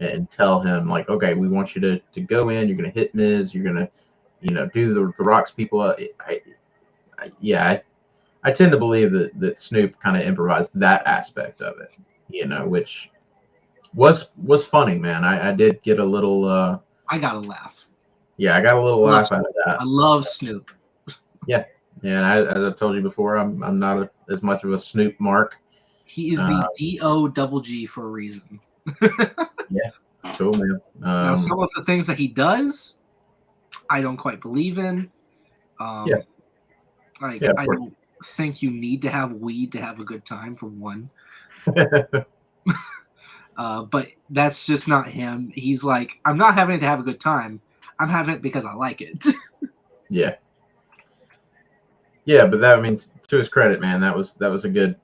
And tell him like, okay, we want you to go in. You're gonna hit Miz. You're gonna, do the Rock's people. I tend to believe that Snoop kind of improvised that aspect of it. Which was funny, man. I did get a little. I got a laugh. Yeah, I got a little laugh out of that. I love Snoop. Yeah, and as I've told you before, I'm not as much of a Snoop mark. He is the DOGG for a reason. Yeah, cool, man. Now, some of the things that he does, I don't quite believe in. I don't think you need to have weed to have a good time, for one. But that's just not him. He's like, I'm not having it to have a good time. I'm having it because I like it. Yeah, but that, to his credit, man, that was a good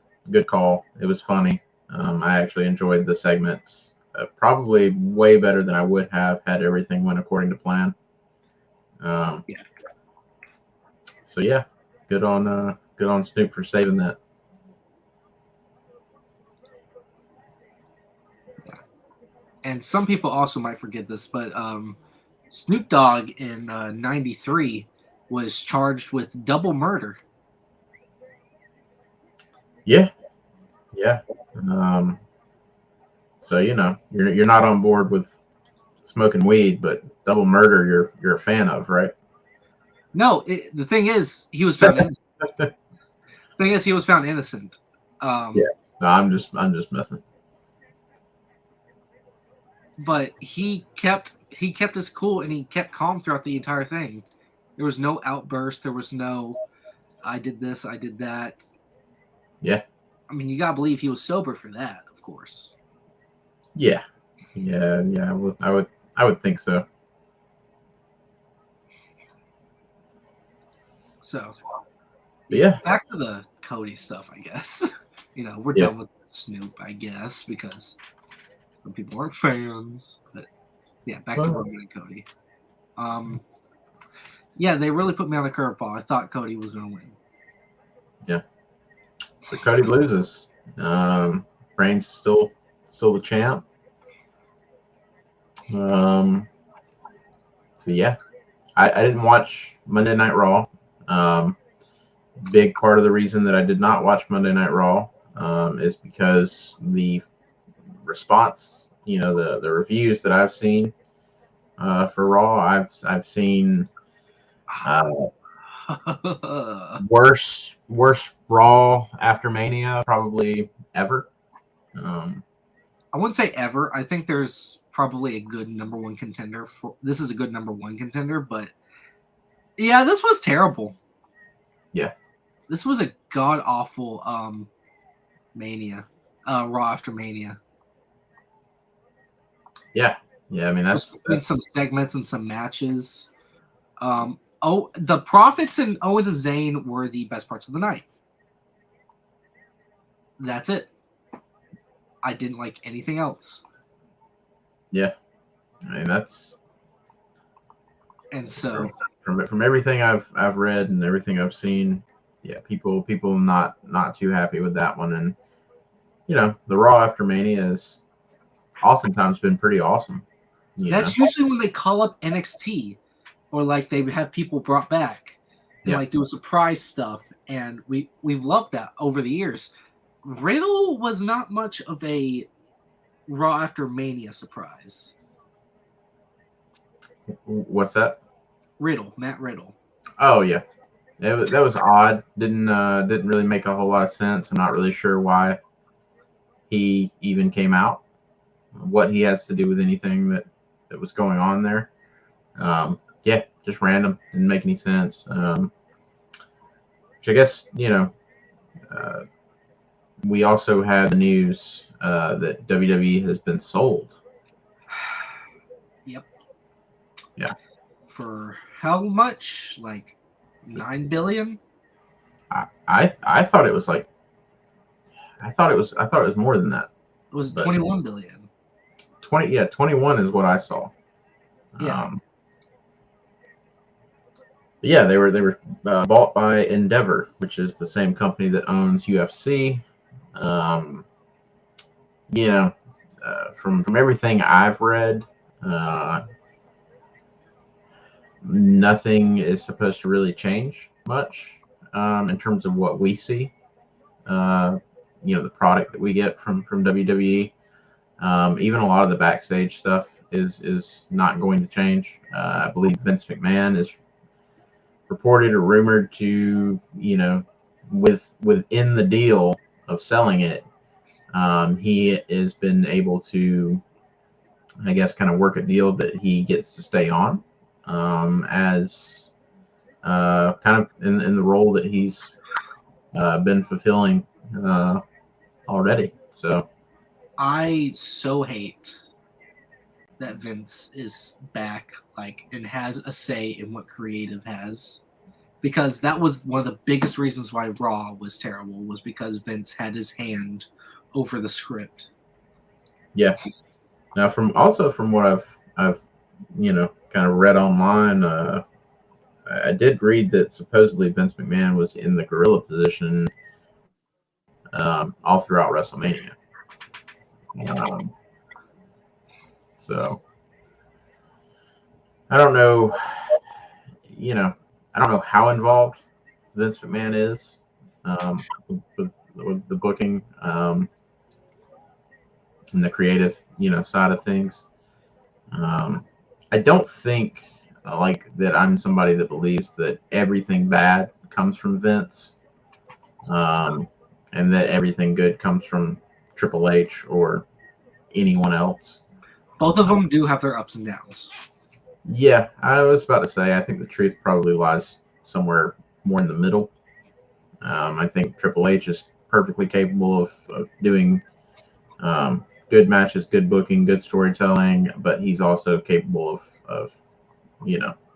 call. It was funny. I actually enjoyed the segment. Probably way better than I would have had everything went according to plan. So yeah, good on Snoop for saving that. Yeah. And some people also might forget this, but Snoop Dogg in '93 was charged with double murder. Yeah. So you're not on board with smoking weed, but double murder you're a fan of, right? No, the thing is, he was found innocent. The thing is, he was found innocent. Yeah, no, I'm just messing. But he kept his cool and he kept calm throughout the entire thing. There was no outburst. There was no, I did this, I did that. Yeah. You gotta believe he was sober for that, of course. Yeah. I would think so. So, yeah. Back to the Cody stuff, I guess. We're done with Snoop, I guess, because some people aren't fans. But yeah, back to Roman and Cody. Yeah, they really put me on a curveball. I thought Cody was going to win. Yeah. So Cody loses. Reigns still the champ. So yeah, I didn't watch Monday Night Raw. Big part of the reason that I did not watch Monday Night Raw is because the response, the reviews that I've seen for Raw, I've seen worse Raw after Mania probably ever. I wouldn't say ever. I think there's probably a good number one contender this is a good number one contender, but yeah, this was terrible. Yeah. This was a god awful Mania. Raw after Mania. Yeah. That's some segments and some matches. The Profits and Owens and Zayn were the best parts of the night. That's it. I didn't like anything else. Yeah, I mean that's And so from everything I've read and everything I've seen. Yeah, people not too happy with that one, and the Raw after Mania has oftentimes been pretty awesome. that's usually when they call up NXT or like they have people brought back and Yeah. like do a surprise stuff, and we've loved that over the years. Riddle was not much of a Raw after Mania surprise. What's that? Matt Riddle. Oh yeah, that was odd. Didn't really make a whole lot of sense. I'm not really sure why he even came out. What he has to do with anything that was going on there. Yeah, just random. Didn't make any sense. Which I guess we also had the news that WWE has been sold. Yep. Yeah. For how much? Like $9 billion? I thought it was like I thought it was more than that. It was 21 billion. 21 is what I saw. Yeah. Yeah, they were bought by Endeavor, which is the same company that owns UFC. From everything I've read, nothing is supposed to really change much in terms of what we see. The product that we get from WWE. Even a lot of the backstage stuff is not going to change. I believe Vince McMahon is reported or rumored to, within the deal of selling it, he has been able to, I guess, kind of work a deal that he gets to stay on as kind of in the role that he's been fulfilling already. So I so hate that Vince is back, and has a say in what creative has, because that was one of the biggest reasons why Raw was terrible, was because Vince had his hand over the script. Yeah. Now, from what I've kind of read online, I did read that supposedly Vince McMahon was in the gorilla position all throughout WrestleMania. So I don't know, I don't know how involved Vince McMahon is with the booking and the creative, side of things. I don't think that I'm somebody that believes that everything bad comes from Vince, and that everything good comes from Triple H or anyone else. Both of them do have their ups and downs. Yeah, I was about to say, I think the truth probably lies somewhere more in the middle. I think Triple H is perfectly capable of doing good matches, good booking, good storytelling, but he's also capable of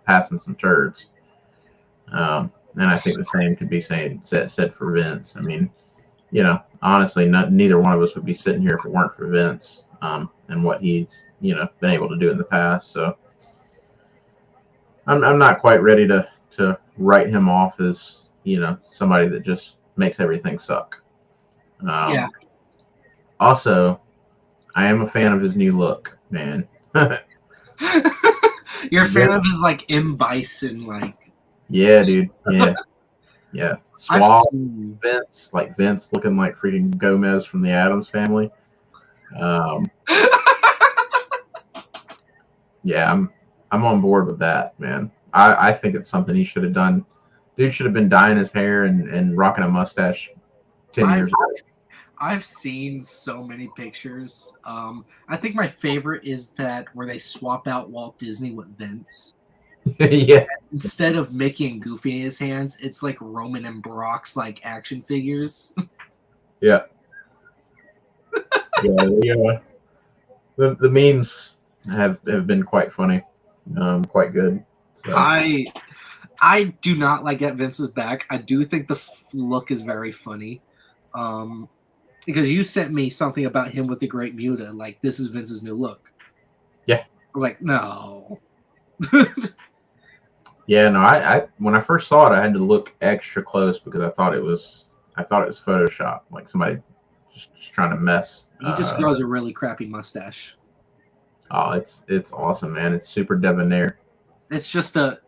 passing some turds. And I think the same could be said for Vince. I mean, honestly, neither one of us would be sitting here if it weren't for Vince and what he's been able to do in the past. So I'm not quite ready to write him off as somebody that just makes everything suck. Yeah. Also, I am a fan of his new look, man. You're a fan of his M. Bison Yeah, dude. Yeah. Yeah. Suave seen... Vince, Vince looking like freaking Gomez from the Addams Family. Yeah, I'm on board with that, man. I think it's something he should have done. Dude should have been dyeing his hair and rocking a mustache 10 years ago. I've seen so many pictures. I think my favorite is that where they swap out Walt Disney with Vince. Yeah. Instead of Mickey and Goofy in his hands, it's like Roman and Brock's action figures. Yeah. Yeah. The memes have been quite funny, quite good. So. I do not like that Vince is back. I do think the look is very funny. because you sent me something about him with the Great Muta, like this is Vince's new look. Yeah. I was like, no. Yeah, no, I when I first saw it, I had to look extra close because I thought it was Photoshop, like somebody just trying to mess. He just grows a really crappy mustache. Oh, it's awesome, man. It's super debonair. It's just a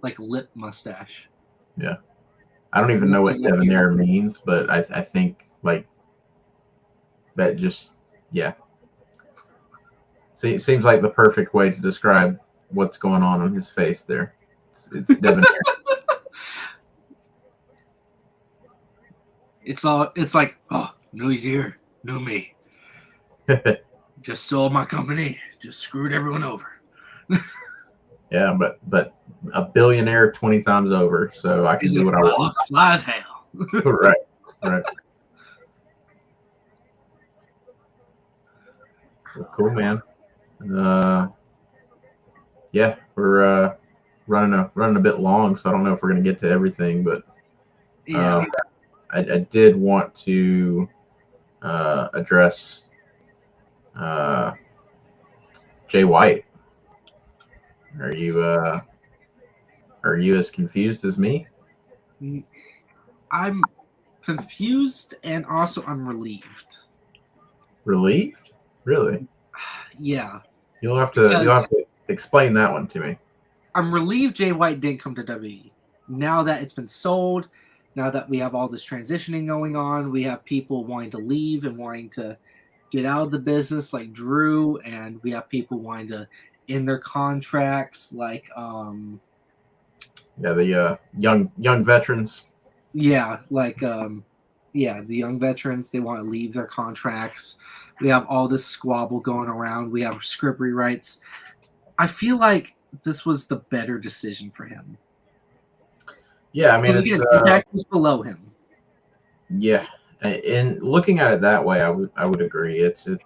like lip mustache. Yeah, I don't even know what debonair means, but I think like that just See, it seems like the perfect way to describe what's going on his face there. It's debonair. It's like, oh, new year, new me. Just sold my company, just screwed everyone over. Yeah, but a billionaire 20 times over, so I can do what I want. Fly as hell. Right. Well, cool, man. Yeah, we're running a bit long, so I don't know if we're gonna get to everything, but yeah, I did want to address Jay White. Are you as confused as me? I'm confused and also I'm relieved. Relieved? Really? Yeah. You'll have to explain that one to me. I'm relieved Jay White didn't come to WWE. Now that it's been sold, now that we have all this transitioning going on, we have people wanting to leave and wanting to get out of the business like Drew, and we have people wanting to end their contracts like the young veterans. Yeah, like the young veterans, they want to leave their contracts. We have all this squabble going around. We have script rewrites. I feel like this was the better decision for him. Yeah, I mean, again, Impact was below him. Yeah, and looking at it that way, I would agree. It's a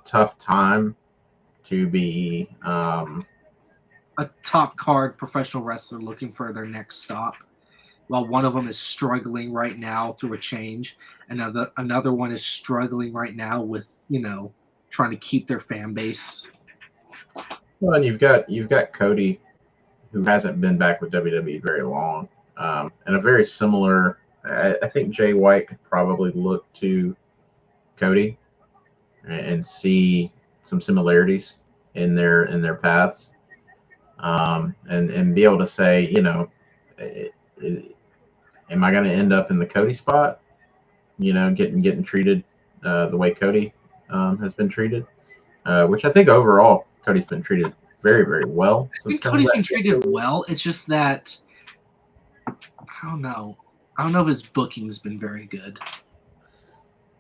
tough time to be a top card professional wrestler looking for their next stop, while one of them is struggling right now through a change. Another one is struggling right now with trying to keep their fan base. Well, and you've got Cody, who hasn't been back with WWE very long, and a very similar. I think Jay White could probably look to Cody and see some similarities in their paths, and be able to say, am I going to end up in the Cody spot? Getting treated the way Cody has been treated, which I think overall Cody's been treated very, very well. I think Cody's been treated well. It's just that I don't know. I don't know if his booking's been very good.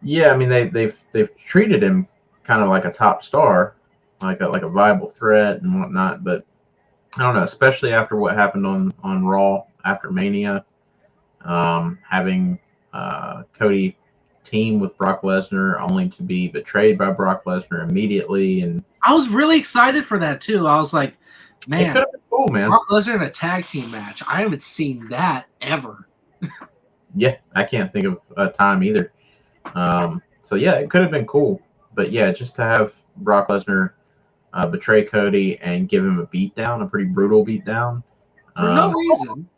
Yeah, I mean they've treated him kind of like a top star, like a viable threat and whatnot. But I don't know, especially after what happened on Raw after Mania, having Cody team with Brock Lesnar only to be betrayed by Brock Lesnar immediately. And I was really excited for that too. I was like, man, it could have been cool, man. Brock Lesnar in a tag team match. I haven't seen that ever. Yeah, I can't think of a time either. So yeah, it could have been cool, but yeah, just to have Brock Lesnar betray Cody and give him a beatdown, a pretty brutal beatdown for no reason.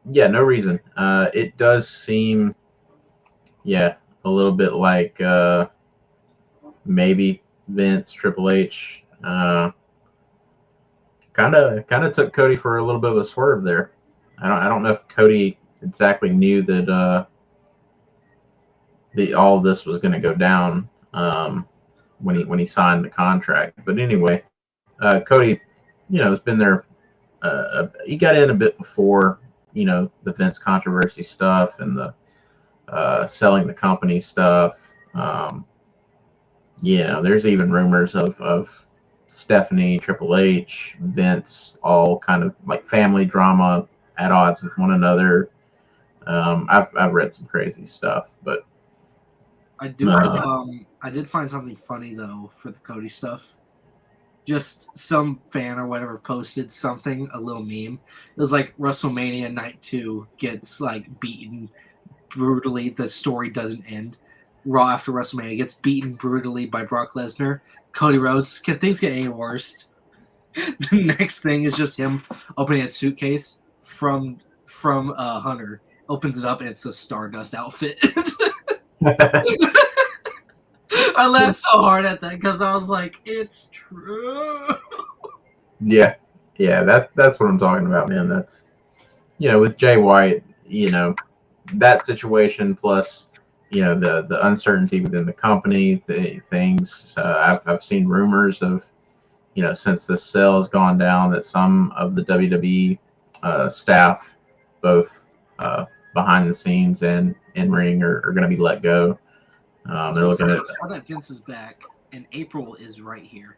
Yeah, no reason. It does seem, a little bit like maybe Vince, Triple H, kind of took Cody for a little bit of a swerve there. I don't know if Cody exactly knew that all of this was going to go down when he signed the contract. But anyway, Cody, has been there. He got in a bit before, the Vince controversy stuff and the selling the company stuff. There's even rumors of Stephanie, Triple H, Vince, all kind of like family drama at odds with one another. I've read some crazy stuff, but I did find something funny though for the Cody stuff. Just some fan or whatever posted something, a little meme. It was like WrestleMania Night 2 gets like beaten brutally. The story doesn't end. Raw after WrestleMania, gets beaten brutally by Brock Lesnar. Cody Rhodes, can things get any worse? The next thing is just him opening a suitcase from Hunter. Opens it up and it's a Stardust outfit. I laughed so hard at that because I was like, it's true. Yeah, that's what I'm talking about, man. That's with Jay White, that situation plus the uncertainty within the company, things. I've seen rumors of since this sale has gone down that some of the WWE staff, both behind the scenes and in ring, are going to be let go. They're looking at how that Vince is back, and April is right here.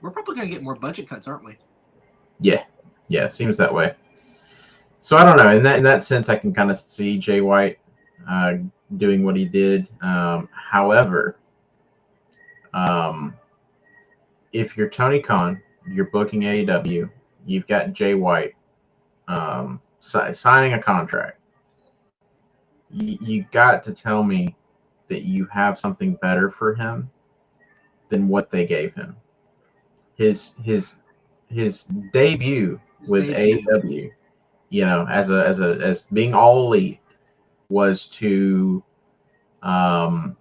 We're probably going to get more budget cuts, aren't we? Yeah, it seems that way. So I don't know. In that sense, I can kind of see Jay White doing what he did. However, if you're Tony Khan, you're booking AEW, you've got Jay White signing a contract. You got to tell me that you have something better for him than what they gave him. His debut with AEW, as being all elite, was to come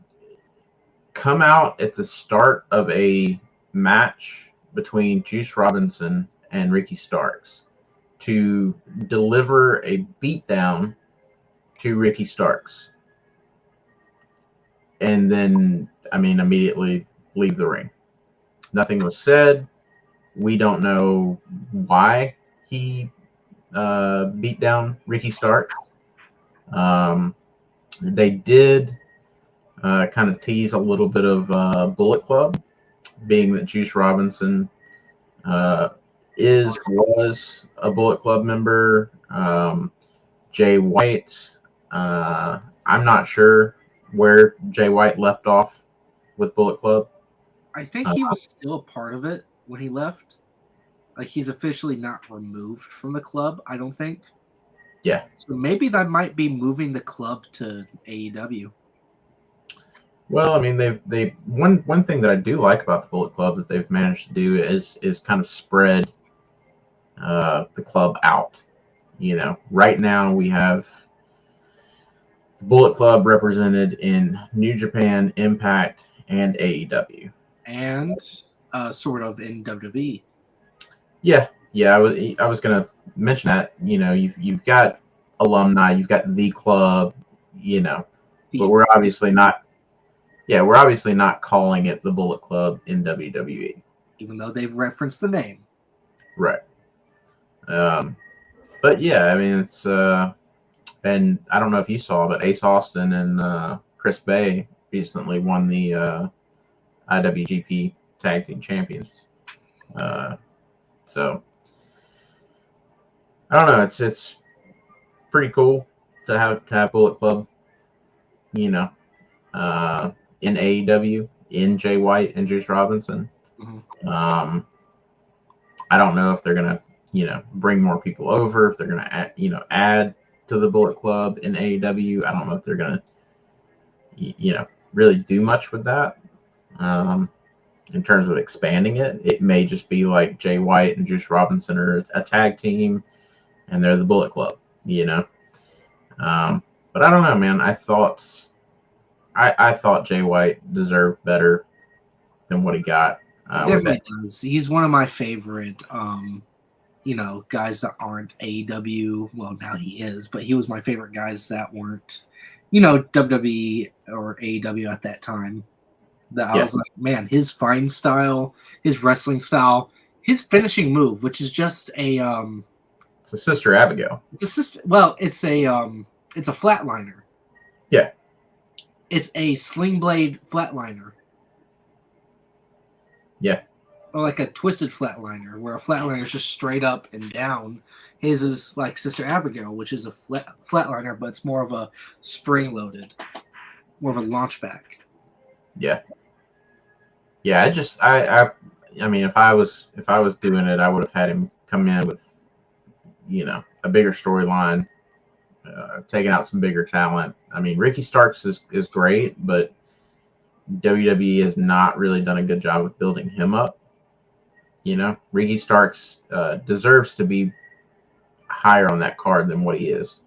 out at the start of a match between Juice Robinson and Ricky Starks to deliver a beatdown to Ricky Starks, and then immediately leave the ring. Nothing was said. We don't know why he beat down Ricky Stark. They did kind of tease a little bit of Bullet Club, being that Juice Robinson was a Bullet Club member. Jay White, I'm not sure where Jay White left off with Bullet Club. I think he was still a part of it when he left. Like, he's officially not removed from the club, I don't think. Yeah. So maybe that might be moving the club to AEW. Well, they one thing that I do like about the Bullet Club that they've managed to do is kind of spread the club out. Right now we have the Bullet Club represented in New Japan, Impact, and AEW, and sort of in WWE. Yeah. I was gonna mention that. You've got alumni, you've got the club, but we're obviously not. Yeah, we're obviously not calling it the Bullet Club in WWE, even though they've referenced the name. Right. But yeah, it's and I don't know if you saw, but Ace Austin and Chris Bay recently won the IWGP Tag Team Champions. So I don't know. It's pretty cool to have Bullet Club, in AEW, in Jay White and Juice Robinson. Mm-hmm. I don't know if they're gonna, bring more people over, if they're gonna add to the Bullet Club in AEW. I don't know if they're gonna, really do much with that. In terms of expanding it, it may just be like Jay White and Juice Robinson are a tag team, and they're the Bullet Club, But I don't know, man. I thought Jay White deserved better than what he got. Definitely does. He's one of my favorite, guys that aren't AEW. Well, now he is, but he was my favorite guys that weren't, WWE or AEW at that time. That I was like, man, his fighting style, his wrestling style, his finishing move, which is just a it's a Sister Abigail. It's a sister. Well, it's a flatliner. Yeah. It's a sling blade flatliner. Yeah. Or like a twisted flatliner, where a flatliner is just straight up and down. His is like Sister Abigail, which is a flatliner, but it's more of a spring-loaded, more of a launch back. Yeah. Yeah, if I was doing it, I would have had him come in with, a bigger storyline, taking out some bigger talent. Ricky Starks is great, but WWE has not really done a good job of building him up. You know, Ricky Starks deserves to be higher on that card than what he is.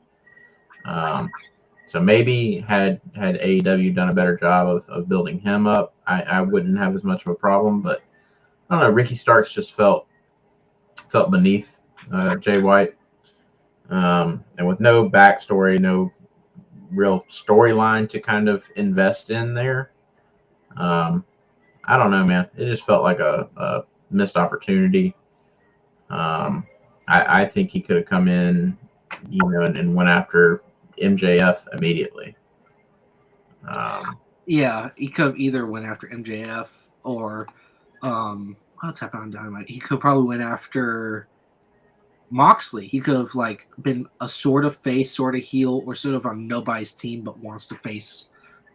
So maybe had AEW done a better job of building him up, I wouldn't have as much of a problem. But I don't know, Ricky Starks just felt beneath Jay White, and with no backstory, no real storyline to kind of invest in there. I don't know, man. It just felt like a missed opportunity. I think he could have come in, and went after MJF immediately. Yeah, he could have either went after MJF or what's happening on Dynamite? He could probably went after Moxley. He could have been a sort of face, sort of heel, or sort of on nobody's team, but wants to face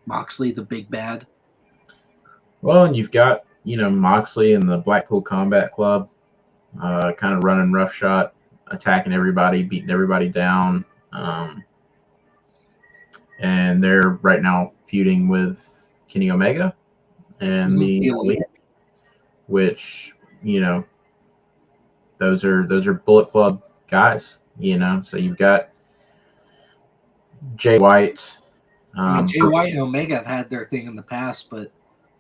Moxley, the big bad. Well, and you've got Moxley and the Blackpool Combat Club, kind of running roughshod, attacking everybody, beating everybody down, and they're right now feuding with Kenny Omega and the Elite, which those are Bullet Club guys. So you've got Jay White. Jay White and Omega have had their thing in the past, but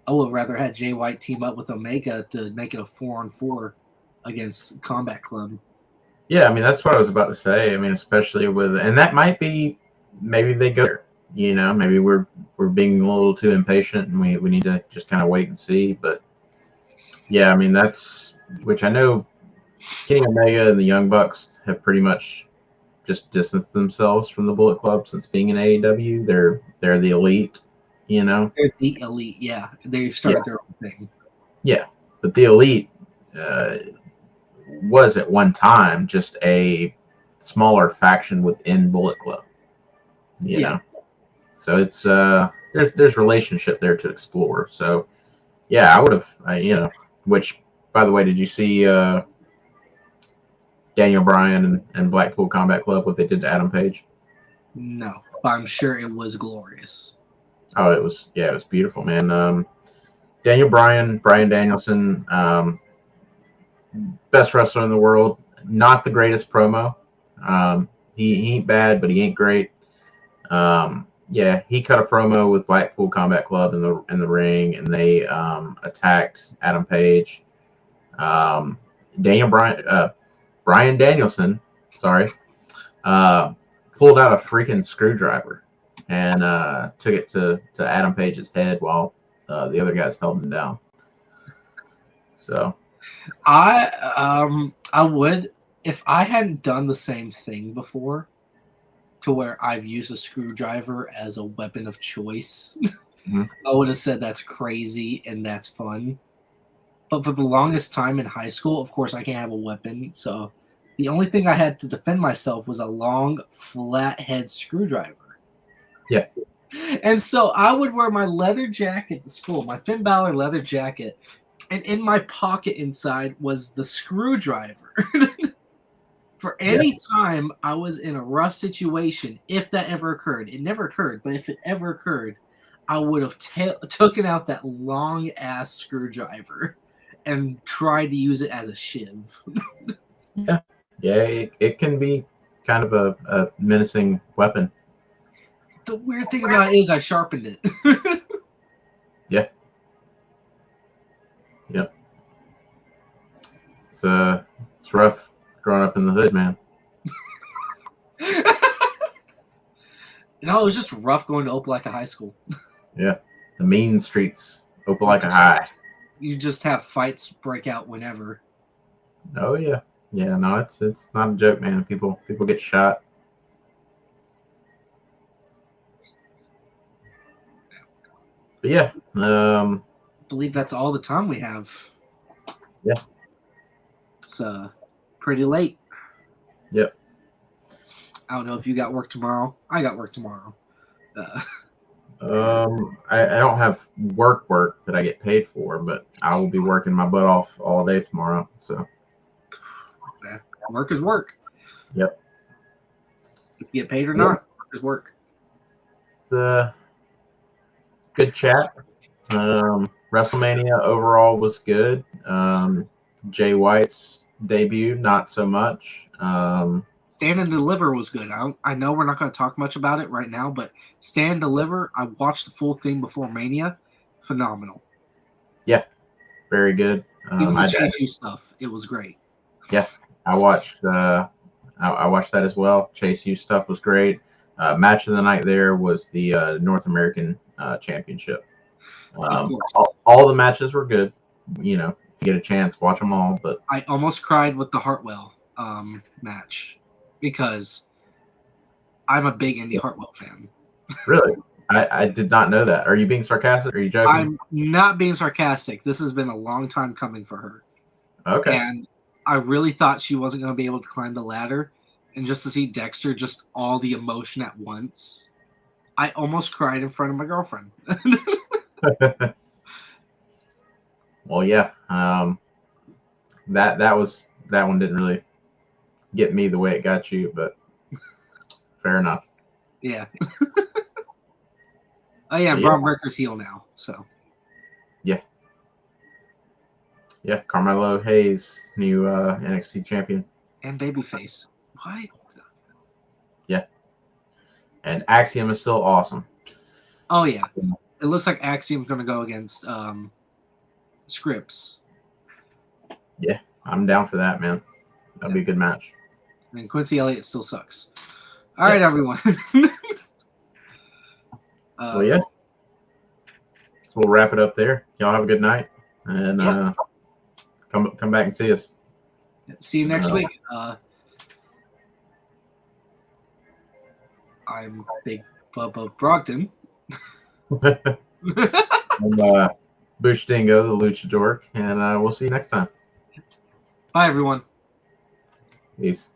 I would rather had Jay White team up with Omega to make it a 4-on-4 against Combat Club. Yeah, that's what I was about to say. Especially and that might be, maybe they go there. Maybe we're being a little too impatient and we need to just kind of wait and see. But yeah, that's, which I know Kenny Omega and the Young Bucks have pretty much just distanced themselves from the Bullet Club since being in AEW. They're the Elite, They're the Elite, yeah. They've started their own thing. Yeah, but the Elite was at one time just a smaller faction within Bullet Club. You know? So it's there's relationship there to explore. So yeah, I would have which, by the way, did you see Daniel Bryan and Blackpool Combat Club, what they did to Adam Page? No, but I'm sure it was glorious. Oh, it was beautiful, man. Daniel Bryan Danielson, best wrestler in the world. Not the greatest promo. He ain't bad, but he ain't great. He cut a promo with Blackpool Combat Club in the ring, and they attacked Adam Page. Bryan Danielson, sorry, pulled out a freaking screwdriver and took it to Adam Page's head while the other guys held him down. So I would, if I hadn't done the same thing before, to where I've used a screwdriver as a weapon of choice, I would have said that's crazy and that's fun. But for the longest time in high school, of course, I can't have a weapon. So the only thing I had to defend myself was a long, flathead screwdriver. Yeah. And so I would wear my leather jacket to school, my Finn Balor leather jacket, and in my pocket inside was the screwdriver. For any time I was in a rough situation, if that ever occurred, it never occurred, but if it ever occurred, I would have taken out that long-ass screwdriver and tried to use it as a shiv. It can be kind of a menacing weapon. The weird thing about it is I sharpened it. Yeah. Yep. It's rough growing up in the hood, man. No, it was just rough going to Opelika High School. Yeah. The mean streets, Opelika High. You just have fights break out whenever. Oh yeah. Yeah, no, it's not a joke, man. People get shot. But yeah, I believe that's all the time we have. Yeah. It's pretty late. Yep. I don't know if you got work tomorrow. I got work tomorrow. I don't have work that I get paid for, but I will be working my butt off all day tomorrow. So work is work. Yep. If you get paid or not, work is work. It's a good chat. WrestleMania overall was good. Jay White's debut, not so much. Stand and Deliver was good. I know we're not going to talk much about it right now, but Stand and Deliver, I watched the full thing before Mania. Phenomenal. Yeah, very good. Even the Chase U stuff, it was great. Yeah, I watched. I watched that as well. Chase U stuff was great. Match of the night there was the North American Championship. Of course. All the matches were good. You know, if you get a chance, watch them all. But I almost cried with the Hartwell match because I'm a big Indy Hartwell fan. Really, I did not know that. Are you being sarcastic? Are you joking? I'm not being sarcastic. This has been a long time coming for her. Okay. And I really thought she wasn't going to be able to climb the ladder. And just to see Dexter, just all the emotion at once, I almost cried in front of my girlfriend. Well, yeah. That one didn't really get me the way it got you, but fair enough. Yeah. Oh yeah, Yeah. Braun Breaker's heel now, so. Yeah, Carmelo Hayes, new NXT champion. And Babyface. What? Yeah. And Axiom is still awesome. Oh yeah. It looks like Axiom's going to go against Scripps. Yeah, I'm down for that, man. That'd be a good match. And Quincy Elliott still sucks. All right, everyone. Well, yeah. So we'll wrap it up there. Y'all have a good night. And come back and see us. See you next week. I'm Big Bubba Brogdon. I'm Bush Dingo, the Luchador, and we'll see you next time. Bye, everyone. Peace.